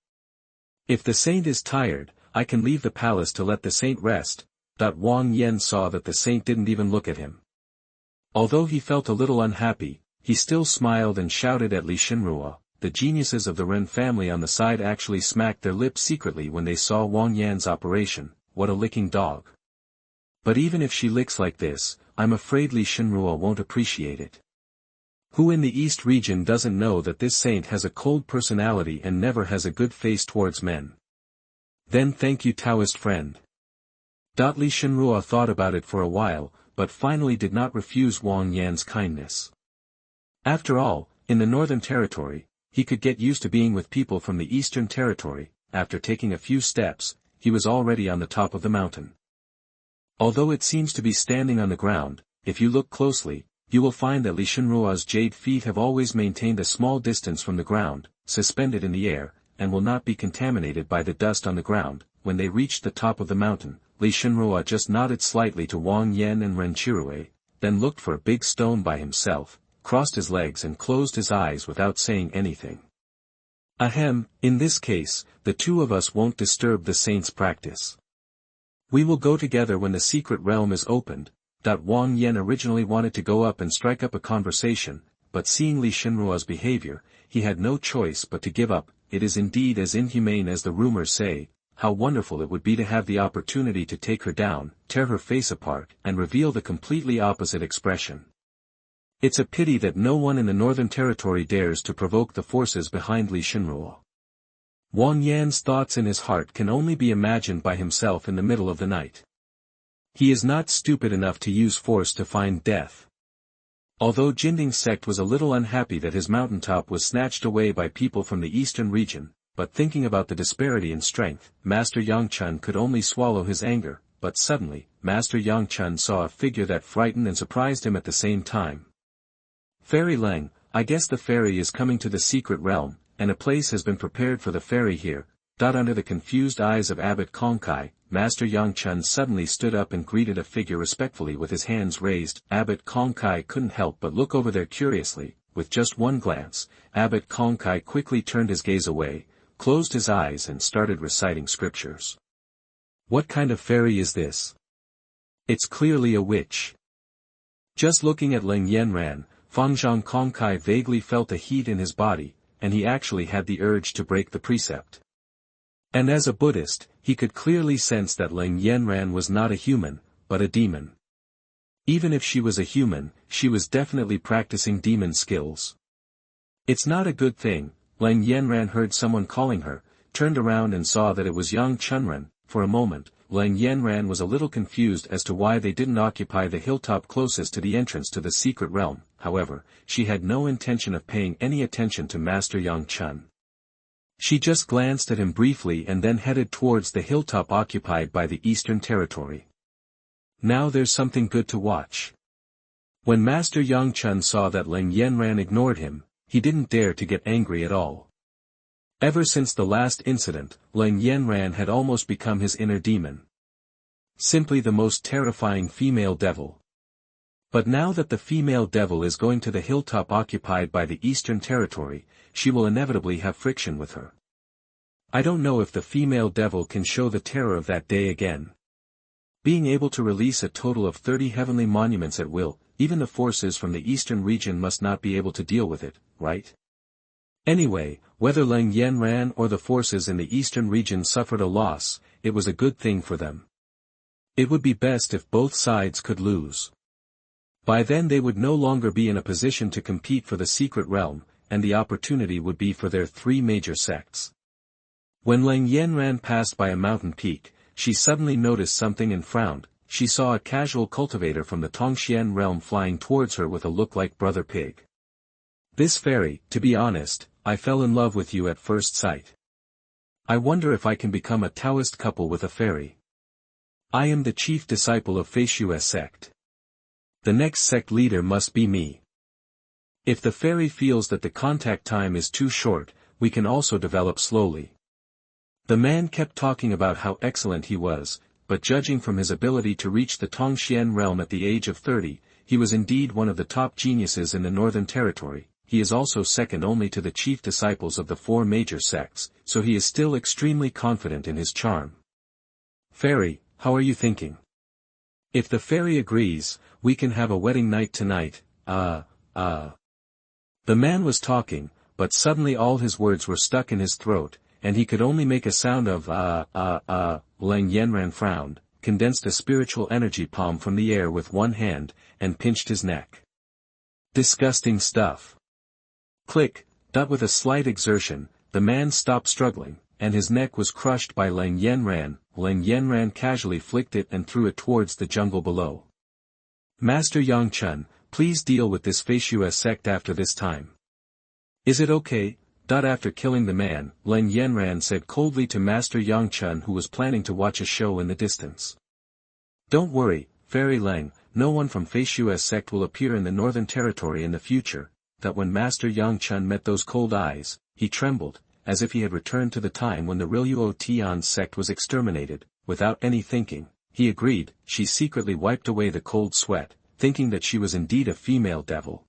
If the saint is tired, I can leave the palace to let the saint rest. Wang Yan saw that the saint didn't even look at him. Although he felt a little unhappy, he still smiled and shouted at Li Shenrua. The geniuses of the Ren family on the side actually smacked their lips secretly when they saw Wang Yan's operation. What a licking dog. But even if she licks like this, I'm afraid Li Shenrua won't appreciate it. Who in the East region doesn't know that this saint has a cold personality and never has a good face towards men? Then thank you, Taoist friend. Li Shenrua thought about it for a while, but finally did not refuse Wang Yan's kindness. After all, in the Northern Territory, he could get used to being with people from the Eastern Territory. After taking a few steps, he was already on the top of the mountain. Although it seems to be standing on the ground, if you look closely, you will find that Li Shenrua's jade feet have always maintained a small distance from the ground, suspended in the air, and will not be contaminated by the dust on the ground. When they reached the top of the mountain, Li Shenrua just nodded slightly to Wang Yan and Ren Chirue, then looked for a big stone by himself, crossed his legs and closed his eyes without saying anything. Ahem, in this case, the two of us won't disturb the saint's practice. We will go together when the secret realm is opened. Wang Yan originally wanted to go up and strike up a conversation, but seeing Li Shenrua's behavior, he had no choice but to give up. It is indeed as inhumane as the rumors say. How wonderful it would be to have the opportunity to take her down, tear her face apart, and reveal the completely opposite expression. It's a pity that no one in the Northern Territory dares to provoke the forces behind Li Shenrua. Wang Yan's thoughts in his heart can only be imagined by himself in the middle of the night. He is not stupid enough to use force to find death. Although Jinding's sect was a little unhappy that his mountaintop was snatched away by people from the eastern region, but thinking about the disparity in strength, Master Yangchun could only swallow his anger. But suddenly, Master Yangchun saw a figure that frightened and surprised him at the same time. Fairy Leng, I guess the fairy is coming to the secret realm, and a place has been prepared for the fairy here. Under the confused eyes of Abbot Kongkai, Master Yangchun suddenly stood up and greeted a figure respectfully with his hands raised. Abbot Kongkai couldn't help but look over there curiously. With just one glance, Abbot Kongkai quickly turned his gaze away, closed his eyes and started reciting scriptures. What kind of fairy is this? It's clearly a witch. Just looking at Leng Yanran, Fangzhang Kongkai vaguely felt a heat in his body, and he actually had the urge to break the precept. And as a Buddhist, he could clearly sense that Leng Yanran was not a human, but a demon. Even if she was a human, she was definitely practicing demon skills. It's not a good thing. Leng Yanran heard someone calling her, turned around and saw that it was Yang Chunran. For a moment, Leng Yanran was a little confused as to why they didn't occupy the hilltop closest to the entrance to the secret realm. However, she had no intention of paying any attention to Master Yang Chun. She just glanced at him briefly and then headed towards the hilltop occupied by the Eastern Territory. Now there's something good to watch. When Master Yang Chun saw that Leng Yanran ignored him, he didn't dare to get angry at all. Ever since the last incident, Leng Yanran had almost become his inner demon. Simply the most terrifying female devil. But now that the female devil is going to the hilltop occupied by the Eastern Territory, she will inevitably have friction with her. I don't know if the female devil can show the terror of that day again. Being able to release a total of 30 heavenly monuments at will, even the forces from the eastern region must not be able to deal with it, right? Anyway, whether Leng Yanran or the forces in the eastern region suffered a loss, it was a good thing for them. It would be best if both sides could lose. By then they would no longer be in a position to compete for the secret realm, and the opportunity would be for their three major sects. When Leng Yanran passed by a mountain peak, she suddenly noticed something and frowned. She saw a casual cultivator from the Tongxian realm flying towards her with a look like Brother Pig. This fairy, to be honest, I fell in love with you at first sight. I wonder if I can become a Taoist couple with a fairy. I am the chief disciple of Feishua's sect. The next sect leader must be me. If the fairy feels that the contact time is too short, we can also develop slowly. The man kept talking about how excellent he was, but judging from his ability to reach the Tongxian realm at the age of 30, he was indeed one of the top geniuses in the Northern Territory. He is also second only to the chief disciples of the four major sects, so he is still extremely confident in his charm. Fairy, how are you thinking? If the fairy agrees, we can have a wedding night tonight. The man was talking, but suddenly all his words were stuck in his throat, and he could only make a sound of Leng Yanran frowned, condensed a spiritual energy palm from the air with one hand, and pinched his neck. Disgusting stuff. Click. With a slight exertion, the man stopped struggling, and his neck was crushed by Leng Yanran. Leng Yanran casually flicked it and threw it towards the jungle below. Master Yang Chun, please deal with this Feishua sect after this time. Is it okay? After killing the man, Leng Yanran said coldly to Master Yang Chun, who was planning to watch a show in the distance. Don't worry, Fairy Leng, no one from Feishua's sect will appear in the Northern Territory in the future. That when Master Yang Chun met those cold eyes, he trembled, as if he had returned to the time when the Rilluo Tian's sect was exterminated. Without any thinking, he agreed. She secretly wiped away the cold sweat, thinking that she was indeed a female devil.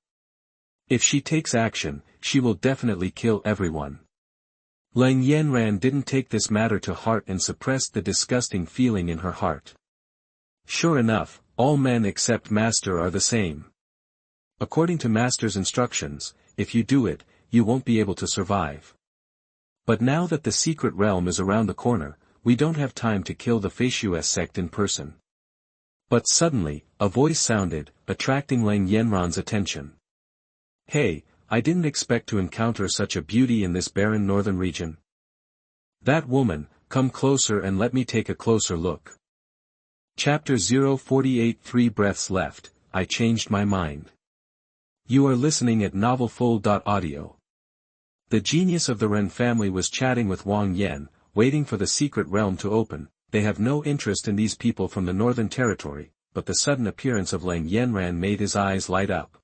If she takes action, she will definitely kill everyone. Leng Yanran didn't take this matter to heart and suppressed the disgusting feeling in her heart. Sure enough, all men except Master are the same. According to Master's instructions, if you do it, you won't be able to survive. But now that the secret realm is around the corner, we don't have time to kill the Feishua sect in person. But suddenly, a voice sounded, attracting Leng Yanran's attention. Hey, I didn't expect to encounter such a beauty in this barren northern region. That woman, come closer and let me take a closer look. Chapter 048 3 breaths left, I changed my mind. You are listening at novelfull.audio. The genius of the Ren family was chatting with Wang Yan, waiting for the secret realm to open. They have no interest in these people from the Northern Territory, but the sudden appearance of Leng Yanran made his eyes light up.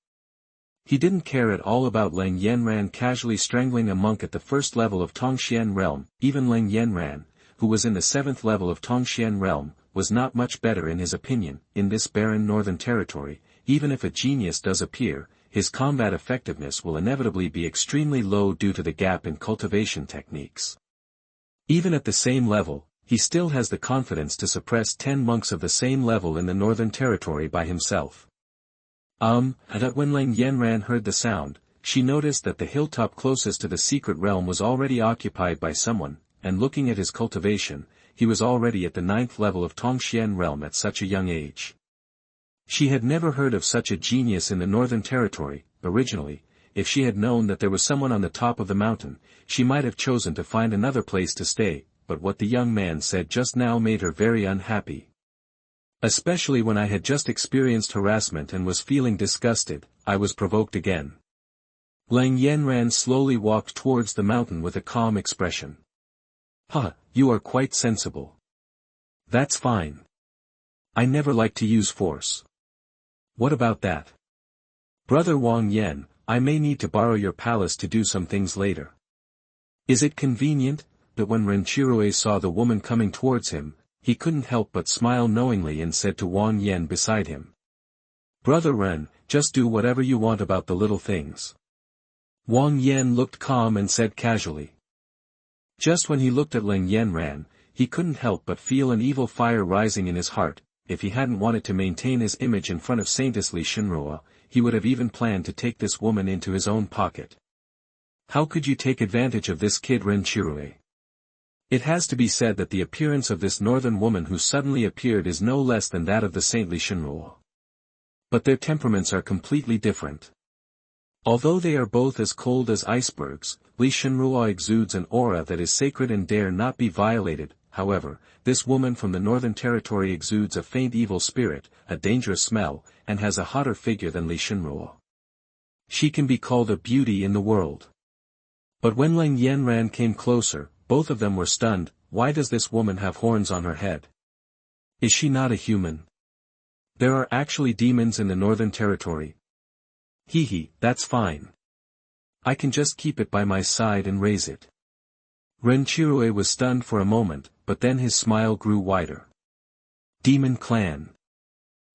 He didn't care at all about Leng Yanran casually strangling a monk at the first level of Tongxian realm. Even Leng Yanran, who was in the 7th level of Tongxian realm, was not much better in his opinion. In this barren Northern Territory, even if a genius does appear, his combat effectiveness will inevitably be extremely low due to the gap in cultivation techniques. Even at the same level, he still has the confidence to suppress 10 monks of the same level in the Northern Territory by himself. That when Leng Yanran heard the sound, she noticed that the hilltop closest to the secret realm was already occupied by someone, and looking at his cultivation, he was already at the 9th level of Dongzhou realm at such a young age. She had never heard of such a genius in the Northern Territory. Originally, if she had known that there was someone on the top of the mountain, she might have chosen to find another place to stay, but what the young man said just now made her very unhappy. Especially when I had just experienced harassment and was feeling disgusted, I was provoked again. Leng Yanran slowly walked towards the mountain with a calm expression. You are quite sensible. That's fine. I never like to use force. What about that? Brother Wang Yan, I may need to borrow your palace to do some things later. Is it convenient? But when Renchirue saw the woman coming towards him, he couldn't help but smile knowingly and said to Wang Yan beside him. Brother Ren, just do whatever you want about the little things. Wang Yan looked calm and said casually. Just when he looked at Leng Yanran, he couldn't help but feel an evil fire rising in his heart. If he hadn't wanted to maintain his image in front of Saintess Li Shenrua, he would have even planned to take this woman into his own pocket. How could you take advantage of this kid Renchirue? It has to be said that the appearance of this northern woman who suddenly appeared is no less than that of the saintly Shenrua. But their temperaments are completely different. Although they are both as cold as icebergs, Li Shenrua exudes an aura that is sacred and dare not be violated. However, this woman from the Northern Territory exudes a faint evil spirit, a dangerous smell, and has a hotter figure than Li Shenrua. She can be called a beauty in the world. But when Leng Yanran came closer, both of them were stunned. Why does this woman have horns on her head? Is she not a human? There are actually demons in the Northern Territory. That's fine. I can just keep it by my side and raise it. Renchirue was stunned for a moment, but then his smile grew wider. Demon clan.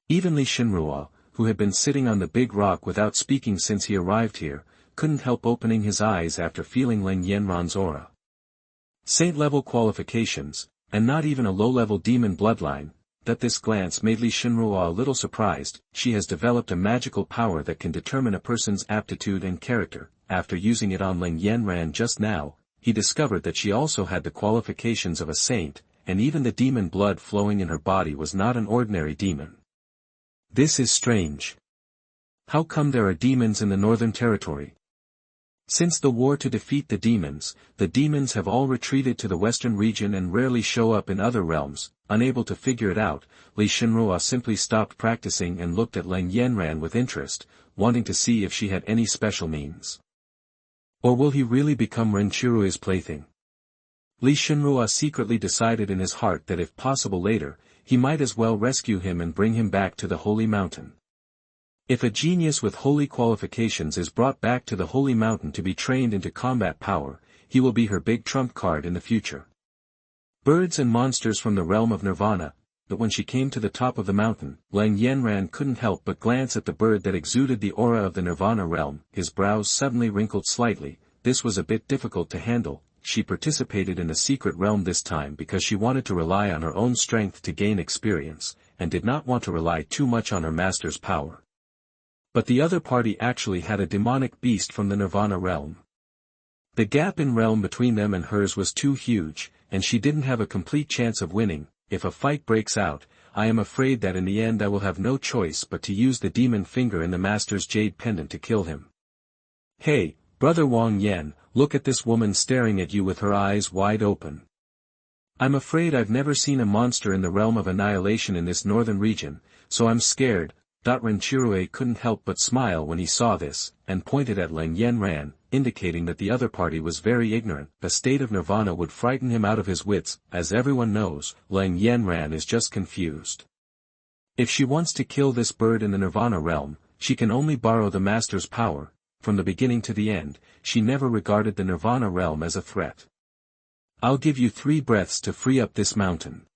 Even Li Shenrua, who had been sitting on the big rock without speaking since he arrived here, couldn't help opening his eyes after feeling Leng Yanran's aura. Saint-level qualifications, and not even a low-level demon bloodline. That this glance made Li Shenrua a little surprised. She has developed a magical power that can determine a person's aptitude and character. After using it on Leng Yanran just now, he discovered that she also had the qualifications of a saint, and even the demon blood flowing in her body was not an ordinary demon. This is strange. How come there are demons in the Northern Territory? Since the war to defeat the demons have all retreated to the western region and rarely show up in other realms. Unable to figure it out, Li Shenrua simply stopped practicing and looked at Leng Yanran with interest, wanting to see if she had any special means. Or will he really become Renchirue's plaything? Li Shenrua secretly decided in his heart that if possible later, he might as well rescue him and bring him back to the Holy Mountain. If a genius with holy qualifications is brought back to the Holy Mountain to be trained into combat power, he will be her big trump card in the future. Birds and monsters from the realm of Nirvana. But when she came to the top of the mountain, Leng Yanran couldn't help but glance at the bird that exuded the aura of the Nirvana realm. His brows suddenly wrinkled slightly. This was a bit difficult to handle. She participated in the secret realm this time because she wanted to rely on her own strength to gain experience, and did not want to rely too much on her master's power. But the other party actually had a demonic beast from the Nirvana realm. The gap in realm between them and hers was too huge, and she didn't have a complete chance of winning. If a fight breaks out, I am afraid that in the end I will have no choice but to use the demon finger in the master's jade pendant to kill him. Hey, brother Wang Yan, look at this woman staring at you with her eyes wide open. I'm afraid I've never seen a monster in the realm of annihilation in this northern region, so I'm scared. Renchirue couldn't help but smile when he saw this, and pointed at Leng Yanran, indicating that the other party was very ignorant. A state of nirvana would frighten him out of his wits. As everyone knows, Leng Yanran is just confused. If she wants to kill this bird in the nirvana realm, she can only borrow the master's power. From the beginning to the end, she never regarded the nirvana realm as a threat. I'll give you 3 breaths to free up this mountain.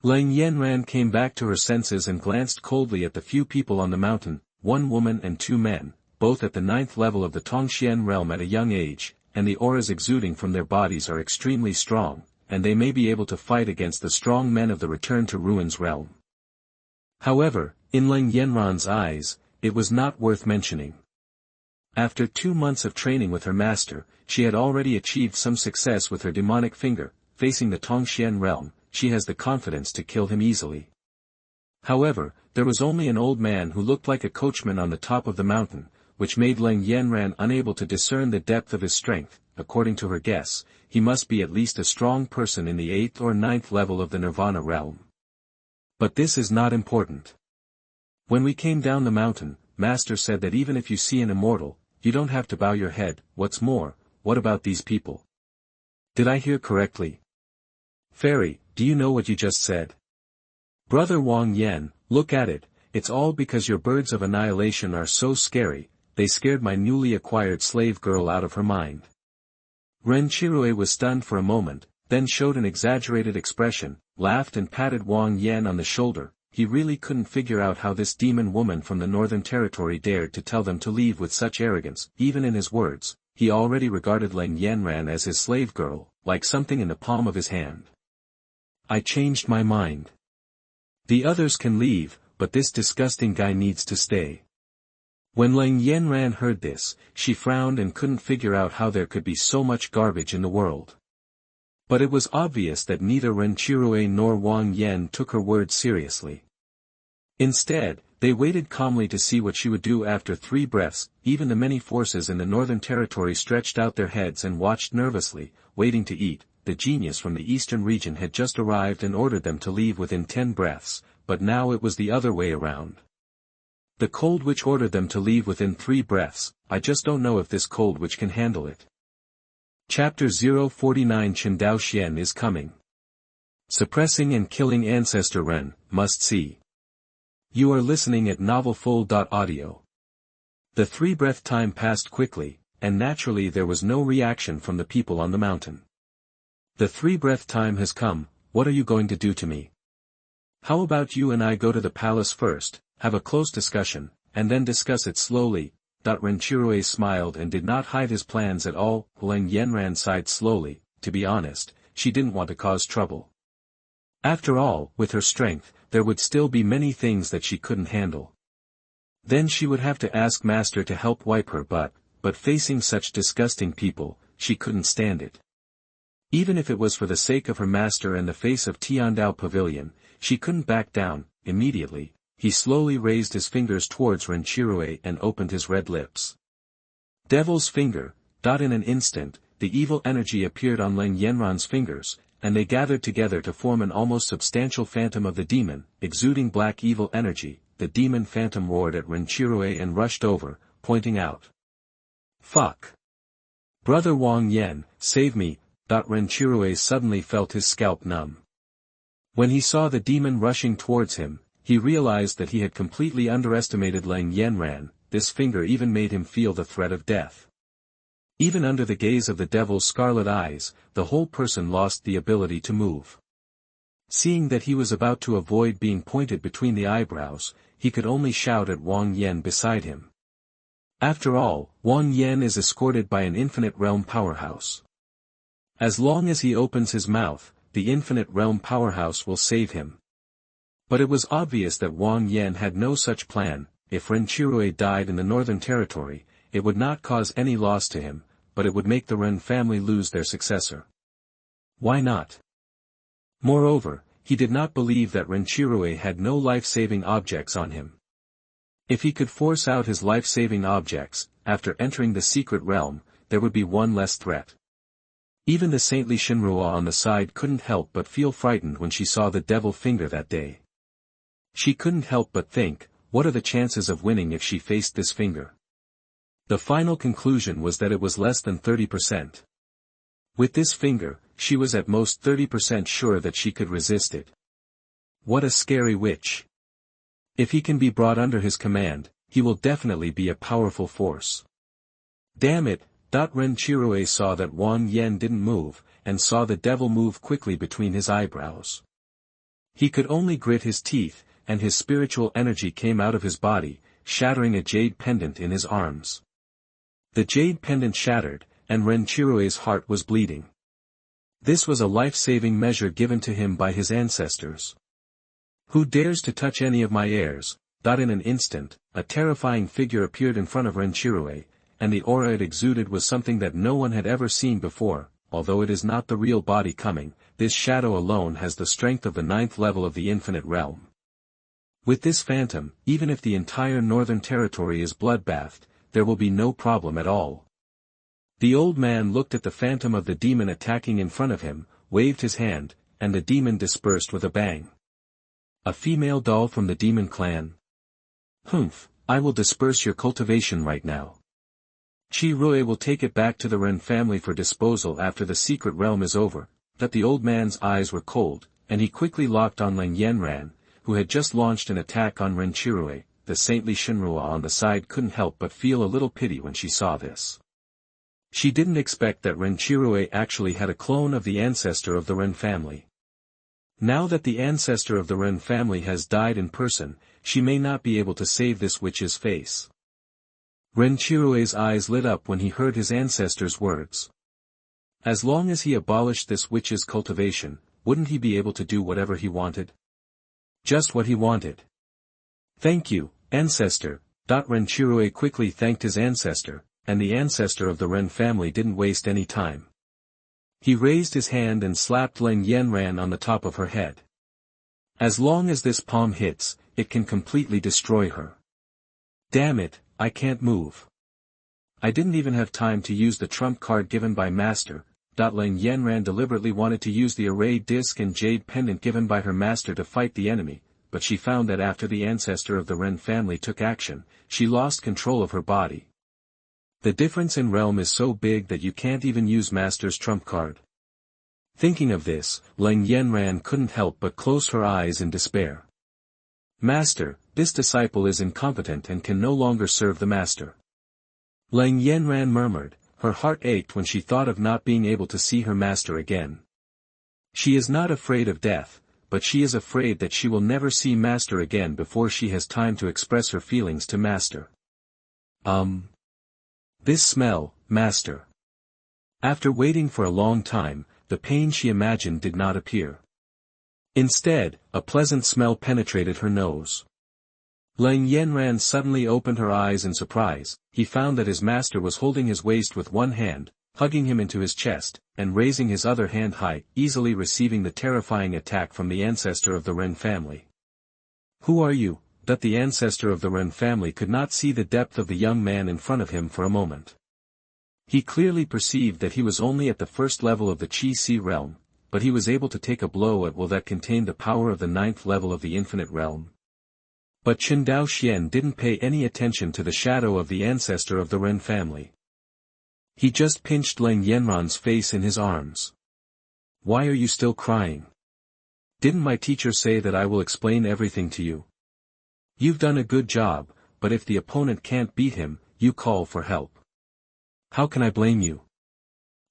Leng Yanran came back to her senses and glanced coldly at the few people on the mountain, 1 woman and 2 men, both at the 9th level of the Dongzhou realm at a young age, and the auras exuding from their bodies are extremely strong, and they may be able to fight against the strong men of the Return to Ruins realm. However, in Leng Yanran's eyes, it was not worth mentioning. After 2 months of training with her master, she had already achieved some success with her demonic finger. Facing the Dongzhou realm, she has the confidence to kill him easily. However, there was only an old man who looked like a coachman on the top of the mountain, which made Leng Yanran unable to discern the depth of his strength. According to her guess, he must be at least a strong person in the 8th or 9th level of the Nirvana realm. But this is not important. When we came down the mountain, Master said that even if you see an immortal, you don't have to bow your head. What's more, what about these people? Did I hear correctly? Fairy, do you know what you just said? Brother Wang Yan, look at it, it's all because your birds of annihilation are so scary, they scared my newly acquired slave girl out of her mind. Ren Chirue was stunned for a moment, then showed an exaggerated expression, laughed and patted Wang Yan on the shoulder. He really couldn't figure out how this demon woman from the Northern Territory dared to tell them to leave with such arrogance. Even in his words, he already regarded Leng Yanran as his slave girl, like something in the palm of his hand. I changed my mind. The others can leave, but this disgusting guy needs to stay. When Leng Yanran heard this, she frowned and couldn't figure out how there could be so much garbage in the world. But it was obvious that neither Ren Chirue nor Wang Yan took her words seriously. Instead, they waited calmly to see what she would do after 3 breaths. Even the many forces in the Northern Territory stretched out their heads and watched nervously, waiting to eat. The genius from the eastern region had just arrived and ordered them to leave within 10 breaths, but now it was the other way around. The cold witch ordered them to leave within 3 breaths. I just don't know if this cold witch can handle it. Chapter 049 Chen Daoxuan is coming. Suppressing and killing Ancestor Ren, must see. You are listening at novelfull.audio. The 3-breath time passed quickly, and naturally there was no reaction from the people on the mountain. The 3-breath time has come, what are you going to do to me? How about you and I go to the palace first, have a close discussion, and then discuss it slowly. Ren Chirue smiled and did not hide his plans at all. Leng Yanran sighed slowly. To be honest, she didn't want to cause trouble. After all, with her strength, there would still be many things that she couldn't handle. Then she would have to ask Master to help wipe her butt, but facing such disgusting people, she couldn't stand it. Even if it was for the sake of her master and the face of Tiandao Pavilion, she couldn't back down. Immediately, he slowly raised his fingers towards Ren Chirue and opened his red lips. Devil's finger. In an instant, the evil energy appeared on Leng Yanran's fingers, and they gathered together to form an almost substantial phantom of the demon, exuding black evil energy. The demon phantom roared at Ren Chirue and rushed over, pointing out. Fuck! Brother Wang Yan, save me! Ren Chirue suddenly felt his scalp numb. When he saw the demon rushing towards him, he realized that he had completely underestimated Leng Yanran. This finger even made him feel the threat of death. Even under the gaze of the devil's scarlet eyes, the whole person lost the ability to move. Seeing that he was about to avoid being pointed between the eyebrows, he could only shout at Wang Yan beside him. After all, Wang Yan is escorted by an infinite realm powerhouse. As long as he opens his mouth, the infinite realm powerhouse will save him. But it was obvious that Wang Yan had no such plan. If Ren Chirue died in the Northern Territory, it would not cause any loss to him, but it would make the Ren family lose their successor. Why not? Moreover, he did not believe that Ren Chirue had no life-saving objects on him. If he could force out his life-saving objects, after entering the secret realm, there would be one less threat. Even the saintly Shinrua on the side couldn't help but feel frightened when she saw the devil finger that day. She couldn't help but think, what are the chances of winning if she faced this finger? The final conclusion was that it was less than 30%. With this finger, she was at most 30% sure that she could resist it. What a scary witch. If he can be brought under his command, he will definitely be a powerful force. Damn it! Ren Chirue saw that Wang Yan didn't move, and saw the devil move quickly between his eyebrows. He could only grit his teeth, and his spiritual energy came out of his body, shattering a jade pendant in his arms. The jade pendant shattered, and Ren Chirue's heart was bleeding. This was a life-saving measure given to him by his ancestors. Who dares to touch any of my heirs? In an instant, a terrifying figure appeared in front of Renchirue, and the aura it exuded was something that no one had ever seen before. Although it is not the real body coming, this shadow alone has the strength of the 9th level of the infinite realm. With this phantom, even if the entire northern territory is bloodbathed, there will be no problem at all. The old man looked at the phantom of the demon attacking in front of him, waved his hand, and the demon dispersed with a bang. A female doll from the demon clan? Humph, I will disperse your cultivation right now. Chiyun will take it back to the Ren family for disposal after the secret realm is over. That the old man's eyes were cold, and he quickly locked on Leng Yanran, who had just launched an attack on Renchirue. The saintly Shinrua on the side couldn't help but feel a little pity when she saw this. She didn't expect that Renchirue actually had a clone of the ancestor of the Ren family. Now that the ancestor of the Ren family has died in person, she may not be able to save this witch's face. Renchirue's eyes lit up when he heard his ancestor's words. As long as he abolished this witch's cultivation, wouldn't he be able to do whatever he wanted? Just what he wanted. Thank you, ancestor. Renchirue quickly thanked his ancestor, and the ancestor of the Ren family didn't waste any time. He raised his hand and slapped Leng Yanran on the top of her head. As long as this palm hits, it can completely destroy her. Damn it, I can't move. I didn't even have time to use the trump card given by Master. Leng Yanran deliberately wanted to use the array disc and jade pendant given by her master to fight the enemy, but she found that after the ancestor of the Ren family took action, she lost control of her body. The difference in realm is so big that you can't even use Master's trump card. Thinking of this, Leng Yanran couldn't help but close her eyes in despair. Master, this disciple is incompetent and can no longer serve the master. Leng Yanran murmured, her heart ached when she thought of not being able to see her master again. She is not afraid of death, but she is afraid that she will never see Master again before she has time to express her feelings to Master. This smell, Master. After waiting for a long time, the pain she imagined did not appear. Instead, a pleasant smell penetrated her nose. Leng Yanran suddenly opened her eyes in surprise. He found that his master was holding his waist with one hand, hugging him into his chest, and raising his other hand high, easily receiving the terrifying attack from the ancestor of the Ren family. Who are you? The ancestor of the Ren family could not see the depth of the young man in front of him for a moment. He clearly perceived that he was only at the first level of the Qi realm, but he was able to take a blow at will that contained the power of the 9th level of the infinite realm. But Chen Daoxuan didn't pay any attention to the shadow of the ancestor of the Ren family. He just pinched Leng Yanran's face in his arms. Why are you still crying? Didn't my teacher say that I will explain everything to you? You've done a good job, but if the opponent can't beat him, you call for help. How can I blame you?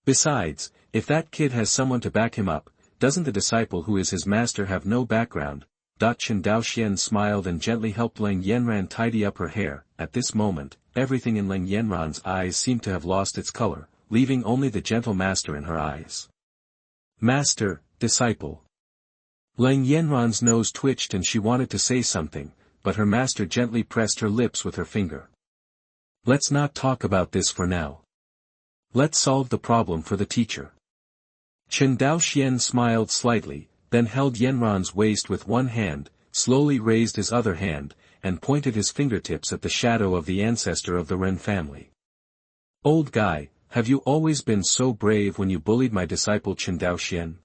Besides, if that kid has someone to back him up, doesn't the disciple who is his master have no background? Chen Daoxian smiled and gently helped Leng Yanran tidy up her hair. At this moment, everything in Leng Yanran's eyes seemed to have lost its color, leaving only the gentle master in her eyes. Master, disciple. Leng Yanran's nose twitched and she wanted to say something, but her master gently pressed her lips with her finger. Let's not talk about this for now. Let's solve the problem for the teacher. Chen Daoxian smiled slightly, then held Yanran's waist with one hand, slowly raised his other hand, and pointed his fingertips at the shadow of the ancestor of the Ren family. Old guy, have you always been so brave when you bullied my disciple Chen Daoxian?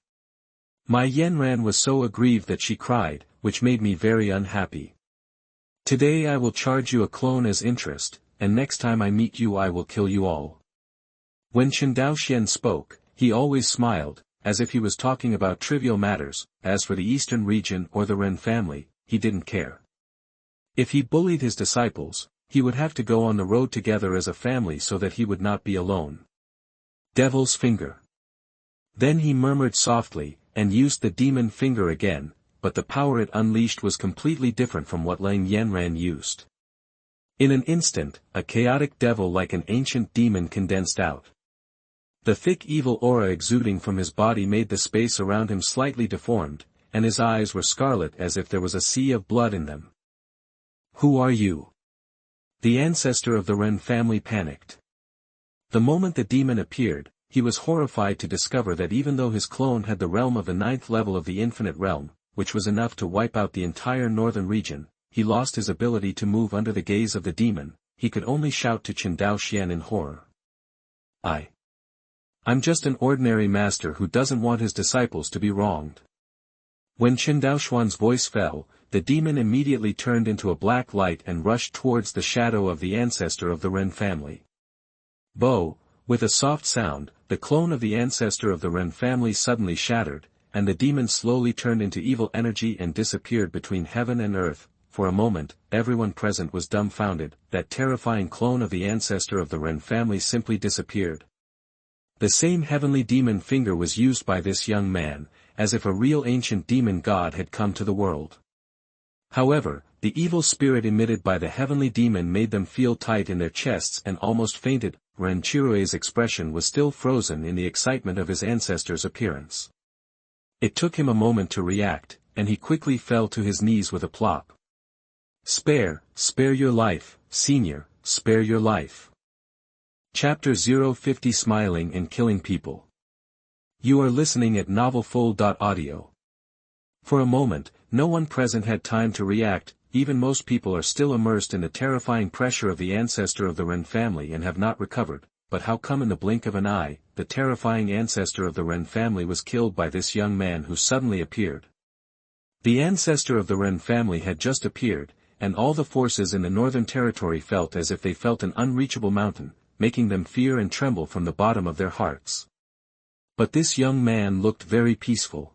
My Yanran was so aggrieved that she cried, which made me very unhappy. Today I will charge you a clone as interest, and next time I meet you I will kill you all. When Chen Daoxian spoke, he always smiled, as if he was talking about trivial matters. As for the eastern region or the Ren family, he didn't care. If he bullied his disciples, he would have to go on the road together as a family so that he would not be alone. Devil's finger. Then he murmured softly, and used the demon finger again, but the power it unleashed was completely different from what Leng Yanran used. In an instant, a chaotic devil like an ancient demon condensed out. The thick evil aura exuding from his body made the space around him slightly deformed, and his eyes were scarlet as if there was a sea of blood in them. Who are you? The ancestor of the Ren family panicked. The moment the demon appeared, he was horrified to discover that even though his clone had the realm of the 9th level of the infinite realm, which was enough to wipe out the entire northern region, he lost his ability to move under the gaze of the demon. He could only shout to Chen Daoxian in horror. I'm just an ordinary master who doesn't want his disciples to be wronged. When Chen Daoxuan's voice fell, the demon immediately turned into a black light and rushed towards the shadow of the ancestor of the Ren family. Bo, with a soft sound, the clone of the ancestor of the Ren family suddenly shattered, and the demon slowly turned into evil energy and disappeared between heaven and earth. For a moment, everyone present was dumbfounded. That terrifying clone of the ancestor of the Ren family simply disappeared. The same heavenly demon finger was used by this young man, as if a real ancient demon god had come to the world. However, the evil spirit emitted by the heavenly demon made them feel tight in their chests and almost fainted. Ren Qirui's expression was still frozen in the excitement of his ancestor's appearance. It took him a moment to react, and he quickly fell to his knees with a plop. Spare your life, senior, spare your life. Chapter 050 Smiling and Killing People. You are listening at novelfull.audio. For a moment, no one present had time to react. Even most people are still immersed in the terrifying pressure of the ancestor of the Ren family and have not recovered. But how come in the blink of an eye, the terrifying ancestor of the Ren family was killed by this young man who suddenly appeared? The ancestor of the Ren family had just appeared, and all the forces in the northern territory felt as if they felt an unreachable mountain, making them fear and tremble from the bottom of their hearts. But this young man looked very peaceful.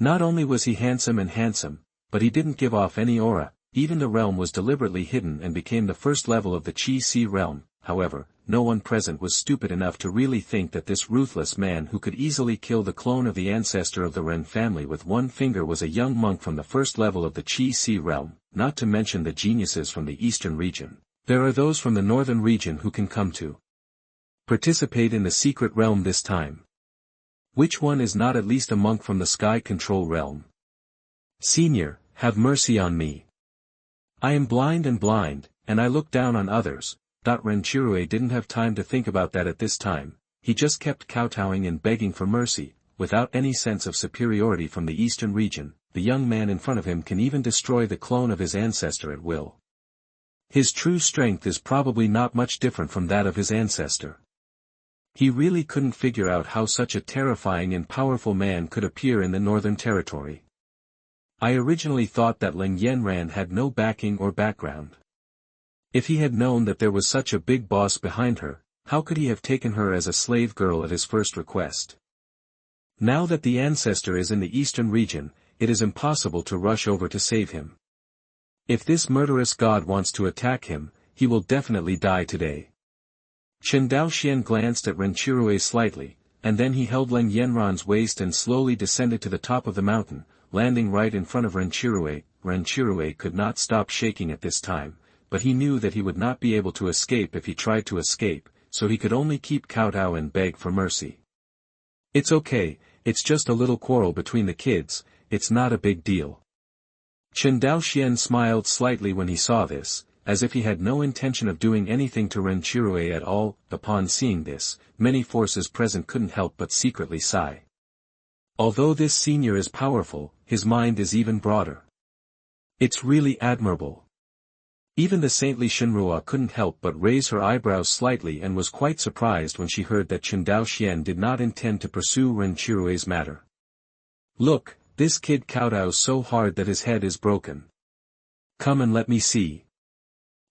Not only was he handsome, but he didn't give off any aura. Even the realm was deliberately hidden and became the first level of the Qi realm. However, no one present was stupid enough to really think that this ruthless man who could easily kill the clone of the ancestor of the Ren family with one finger was a young monk from the first level of the Qi realm, not to mention the geniuses from the eastern region. There are those from the northern region who can come to participate in the secret realm this time. Which one is not at least a monk from the sky control realm? Senior, have mercy on me. I am blind, and I look down on others. Ren Qirui didn't have time to think about that at this time. He just kept kowtowing and begging for mercy, without any sense of superiority from the eastern region. The young man in front of him can even destroy the clone of his ancestor at will. His true strength is probably not much different from that of his ancestor. He really couldn't figure out how such a terrifying and powerful man could appear in the northern territory. I originally thought that Leng Yanran had no backing or background. If he had known that there was such a big boss behind her, how could he have taken her as a slave girl at his first request? Now that the ancestor is in the eastern region, it is impossible to rush over to save him. If this murderous god wants to attack him, he will definitely die today. Chen Daoxian glanced at Ren Qirui slightly, and then he held Leng Yanran's waist and slowly descended to the top of the mountain, landing right in front of Ren Qirui. Ren Qirui could not stop shaking at this time, but he knew that he would not be able to escape if he tried to escape, so he could only keep kowtow and beg for mercy. It's okay, it's just a little quarrel between the kids, it's not a big deal. Chen Daoxian smiled slightly when he saw this, as if he had no intention of doing anything to Ren Qirui at all. Upon seeing this, many forces present couldn't help but secretly sigh. Although this senior is powerful, his mind is even broader. It's really admirable. Even the saintly Shenrua couldn't help but raise her eyebrows slightly and was quite surprised when she heard that Chen Daoxian did not intend to pursue Ren Qirui's matter. Look, this kid kowtows so hard that his head is broken. Come and let me see.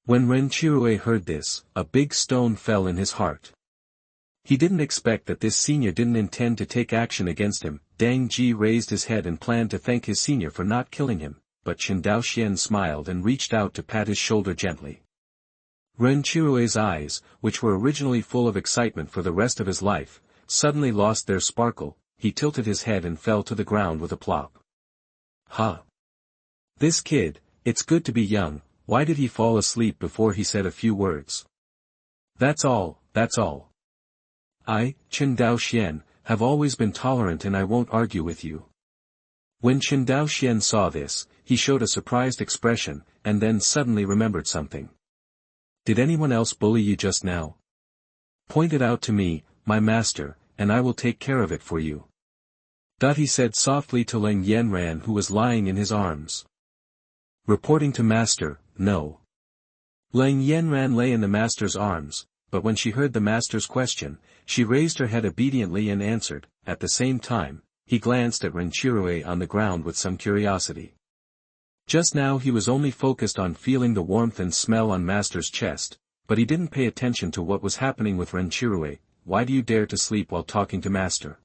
When Ren Qirui heard this, a big stone fell in his heart. He didn't expect that this senior didn't intend to take action against him. Dang Ji raised his head and planned to thank his senior for not killing him, but Chen Daoxian smiled and reached out to pat his shoulder gently. Ren Qirui's eyes, which were originally full of excitement for the rest of his life, suddenly lost their sparkle. He tilted his head and fell to the ground with a plop. Ha! This kid, it's good to be young. Why did he fall asleep before he said a few words? That's all. I, Chen Daoxian, have always been tolerant and I won't argue with you. When Chen Daoxian saw this, he showed a surprised expression, and then suddenly remembered something. Did anyone else bully you just now? Point it out to me, my master, and I will take care of it for you. He said softly to Leng Yanran, who was lying in his arms. Reporting to master, no. Leng Yanran lay in the master's arms, but when she heard the master's question, she raised her head obediently and answered. At the same time, he glanced at Renchirue on the ground with some curiosity. Just now he was only focused on feeling the warmth and smell on master's chest, but he didn't pay attention to what was happening with Renchirue. Why do you dare to sleep while talking to master?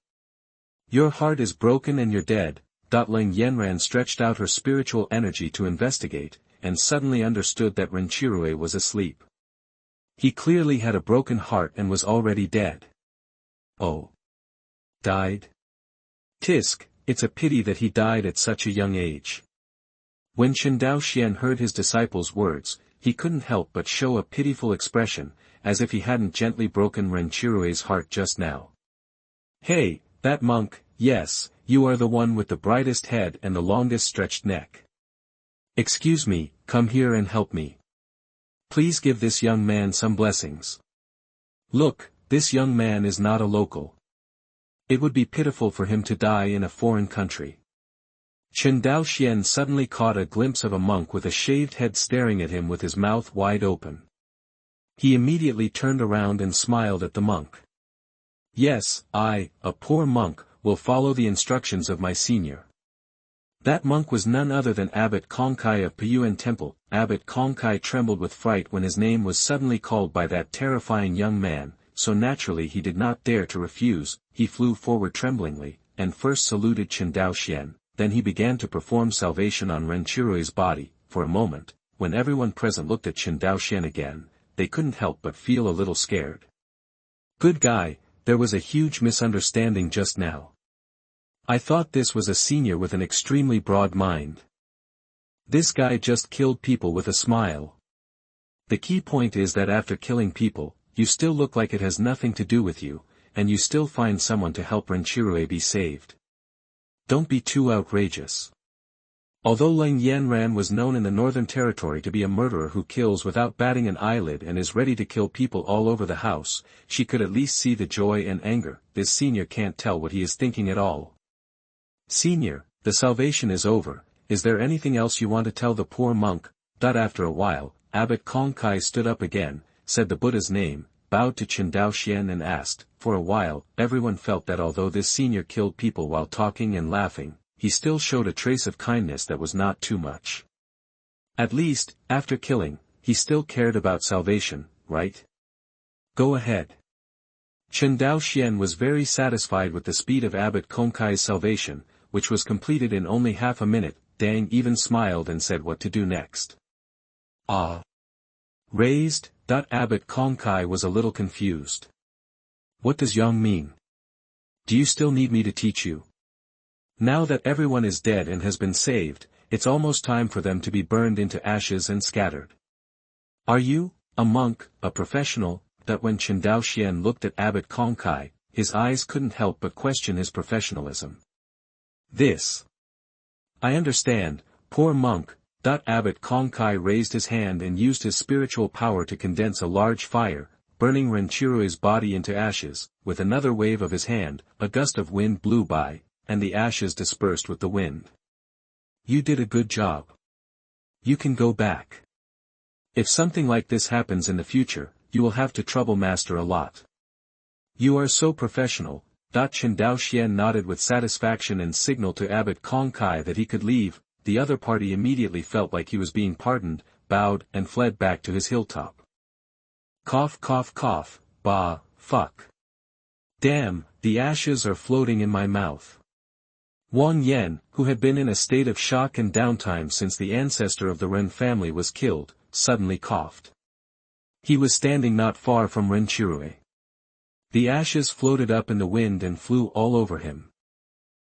Your heart is broken and you're dead. Leng Yanran stretched out her spiritual energy to investigate, and suddenly understood that Renchirue was asleep. He clearly had a broken heart and was already dead. Oh. Died? Tisk, it's a pity that he died at such a young age. When Chen Daoxian heard his disciple's words, he couldn't help but show a pitiful expression, as if he hadn't gently broken Renchirue's heart just now. Hey, that monk, yes, you are the one with the brightest head and the longest stretched neck. Excuse me, come here and help me. Please give this young man some blessings. Look, this young man is not a local. It would be pitiful for him to die in a foreign country. Chen Daoxian suddenly caught a glimpse of a monk with a shaved head staring at him with his mouth wide open. He immediately turned around and smiled at the monk. Yes, I, a poor monk, will follow the instructions of my senior. That monk was none other than Abbot Kongkai of Piyuan Temple. Abbot Kongkai trembled with fright when his name was suddenly called by that terrifying young man, so naturally he did not dare to refuse. He flew forward tremblingly, and first saluted Chen Daoxian, then he began to perform salvation on Renchirue's body. For a moment, when everyone present looked at Chen Daoxian again, they couldn't help but feel a little scared. Good guy, there was a huge misunderstanding just now. I thought this was a senior with an extremely broad mind. This guy just killed people with a smile. The key point is that after killing people, you still look like it has nothing to do with you, and you still find someone to help Renchirue be saved. Don't be too outrageous. Although Leng Yanran was known in the Northern Territory to be a murderer who kills without batting an eyelid and is ready to kill people all over the house, she could at least see the joy and anger. This senior can't tell what he is thinking at all. Senior, the salvation is over. Is there anything else you want to tell the poor monk? After a while, Abbot Kongkai stood up again, said the Buddha's name, bowed to Chen Daoxian and asked. For a while, everyone felt that although this senior killed people while talking and laughing, he still showed a trace of kindness that was not too much. At least, after killing, he still cared about salvation, right? Go ahead. Chen Daoxian was very satisfied with the speed of Abbot Kongkai's salvation, which was completed in only half a minute. Dang even smiled and said what to do next. Ah. Raised. Abbot Kongkai was a little confused. What does yang mean? Do you still need me to teach you? Now that everyone is dead and has been saved, it's almost time for them to be burned into ashes and scattered. Are you, a monk, a professional? When Chen Daoxian looked at Abbot Kongkai, his eyes couldn't help but question his professionalism. This. I understand, poor monk. Abbot Kongkai raised his hand and used his spiritual power to condense a large fire, burning Renchirue's body into ashes. With another wave of his hand, a gust of wind blew by, and the ashes dispersed with the wind. You did a good job. You can go back. If something like this happens in the future, you will have to trouble master a lot. You are so professional. Chen Daoxian nodded with satisfaction and signaled to Abbot Kongkai that he could leave. The other party immediately felt like he was being pardoned, bowed and fled back to his hilltop. Cough cough cough, bah, fuck. Damn, the ashes are floating in my mouth. Wang Yan, who had been in a state of shock and downtime since the ancestor of the Ren family was killed, suddenly coughed. He was standing not far from Renchirue. The ashes floated up in the wind and flew all over him.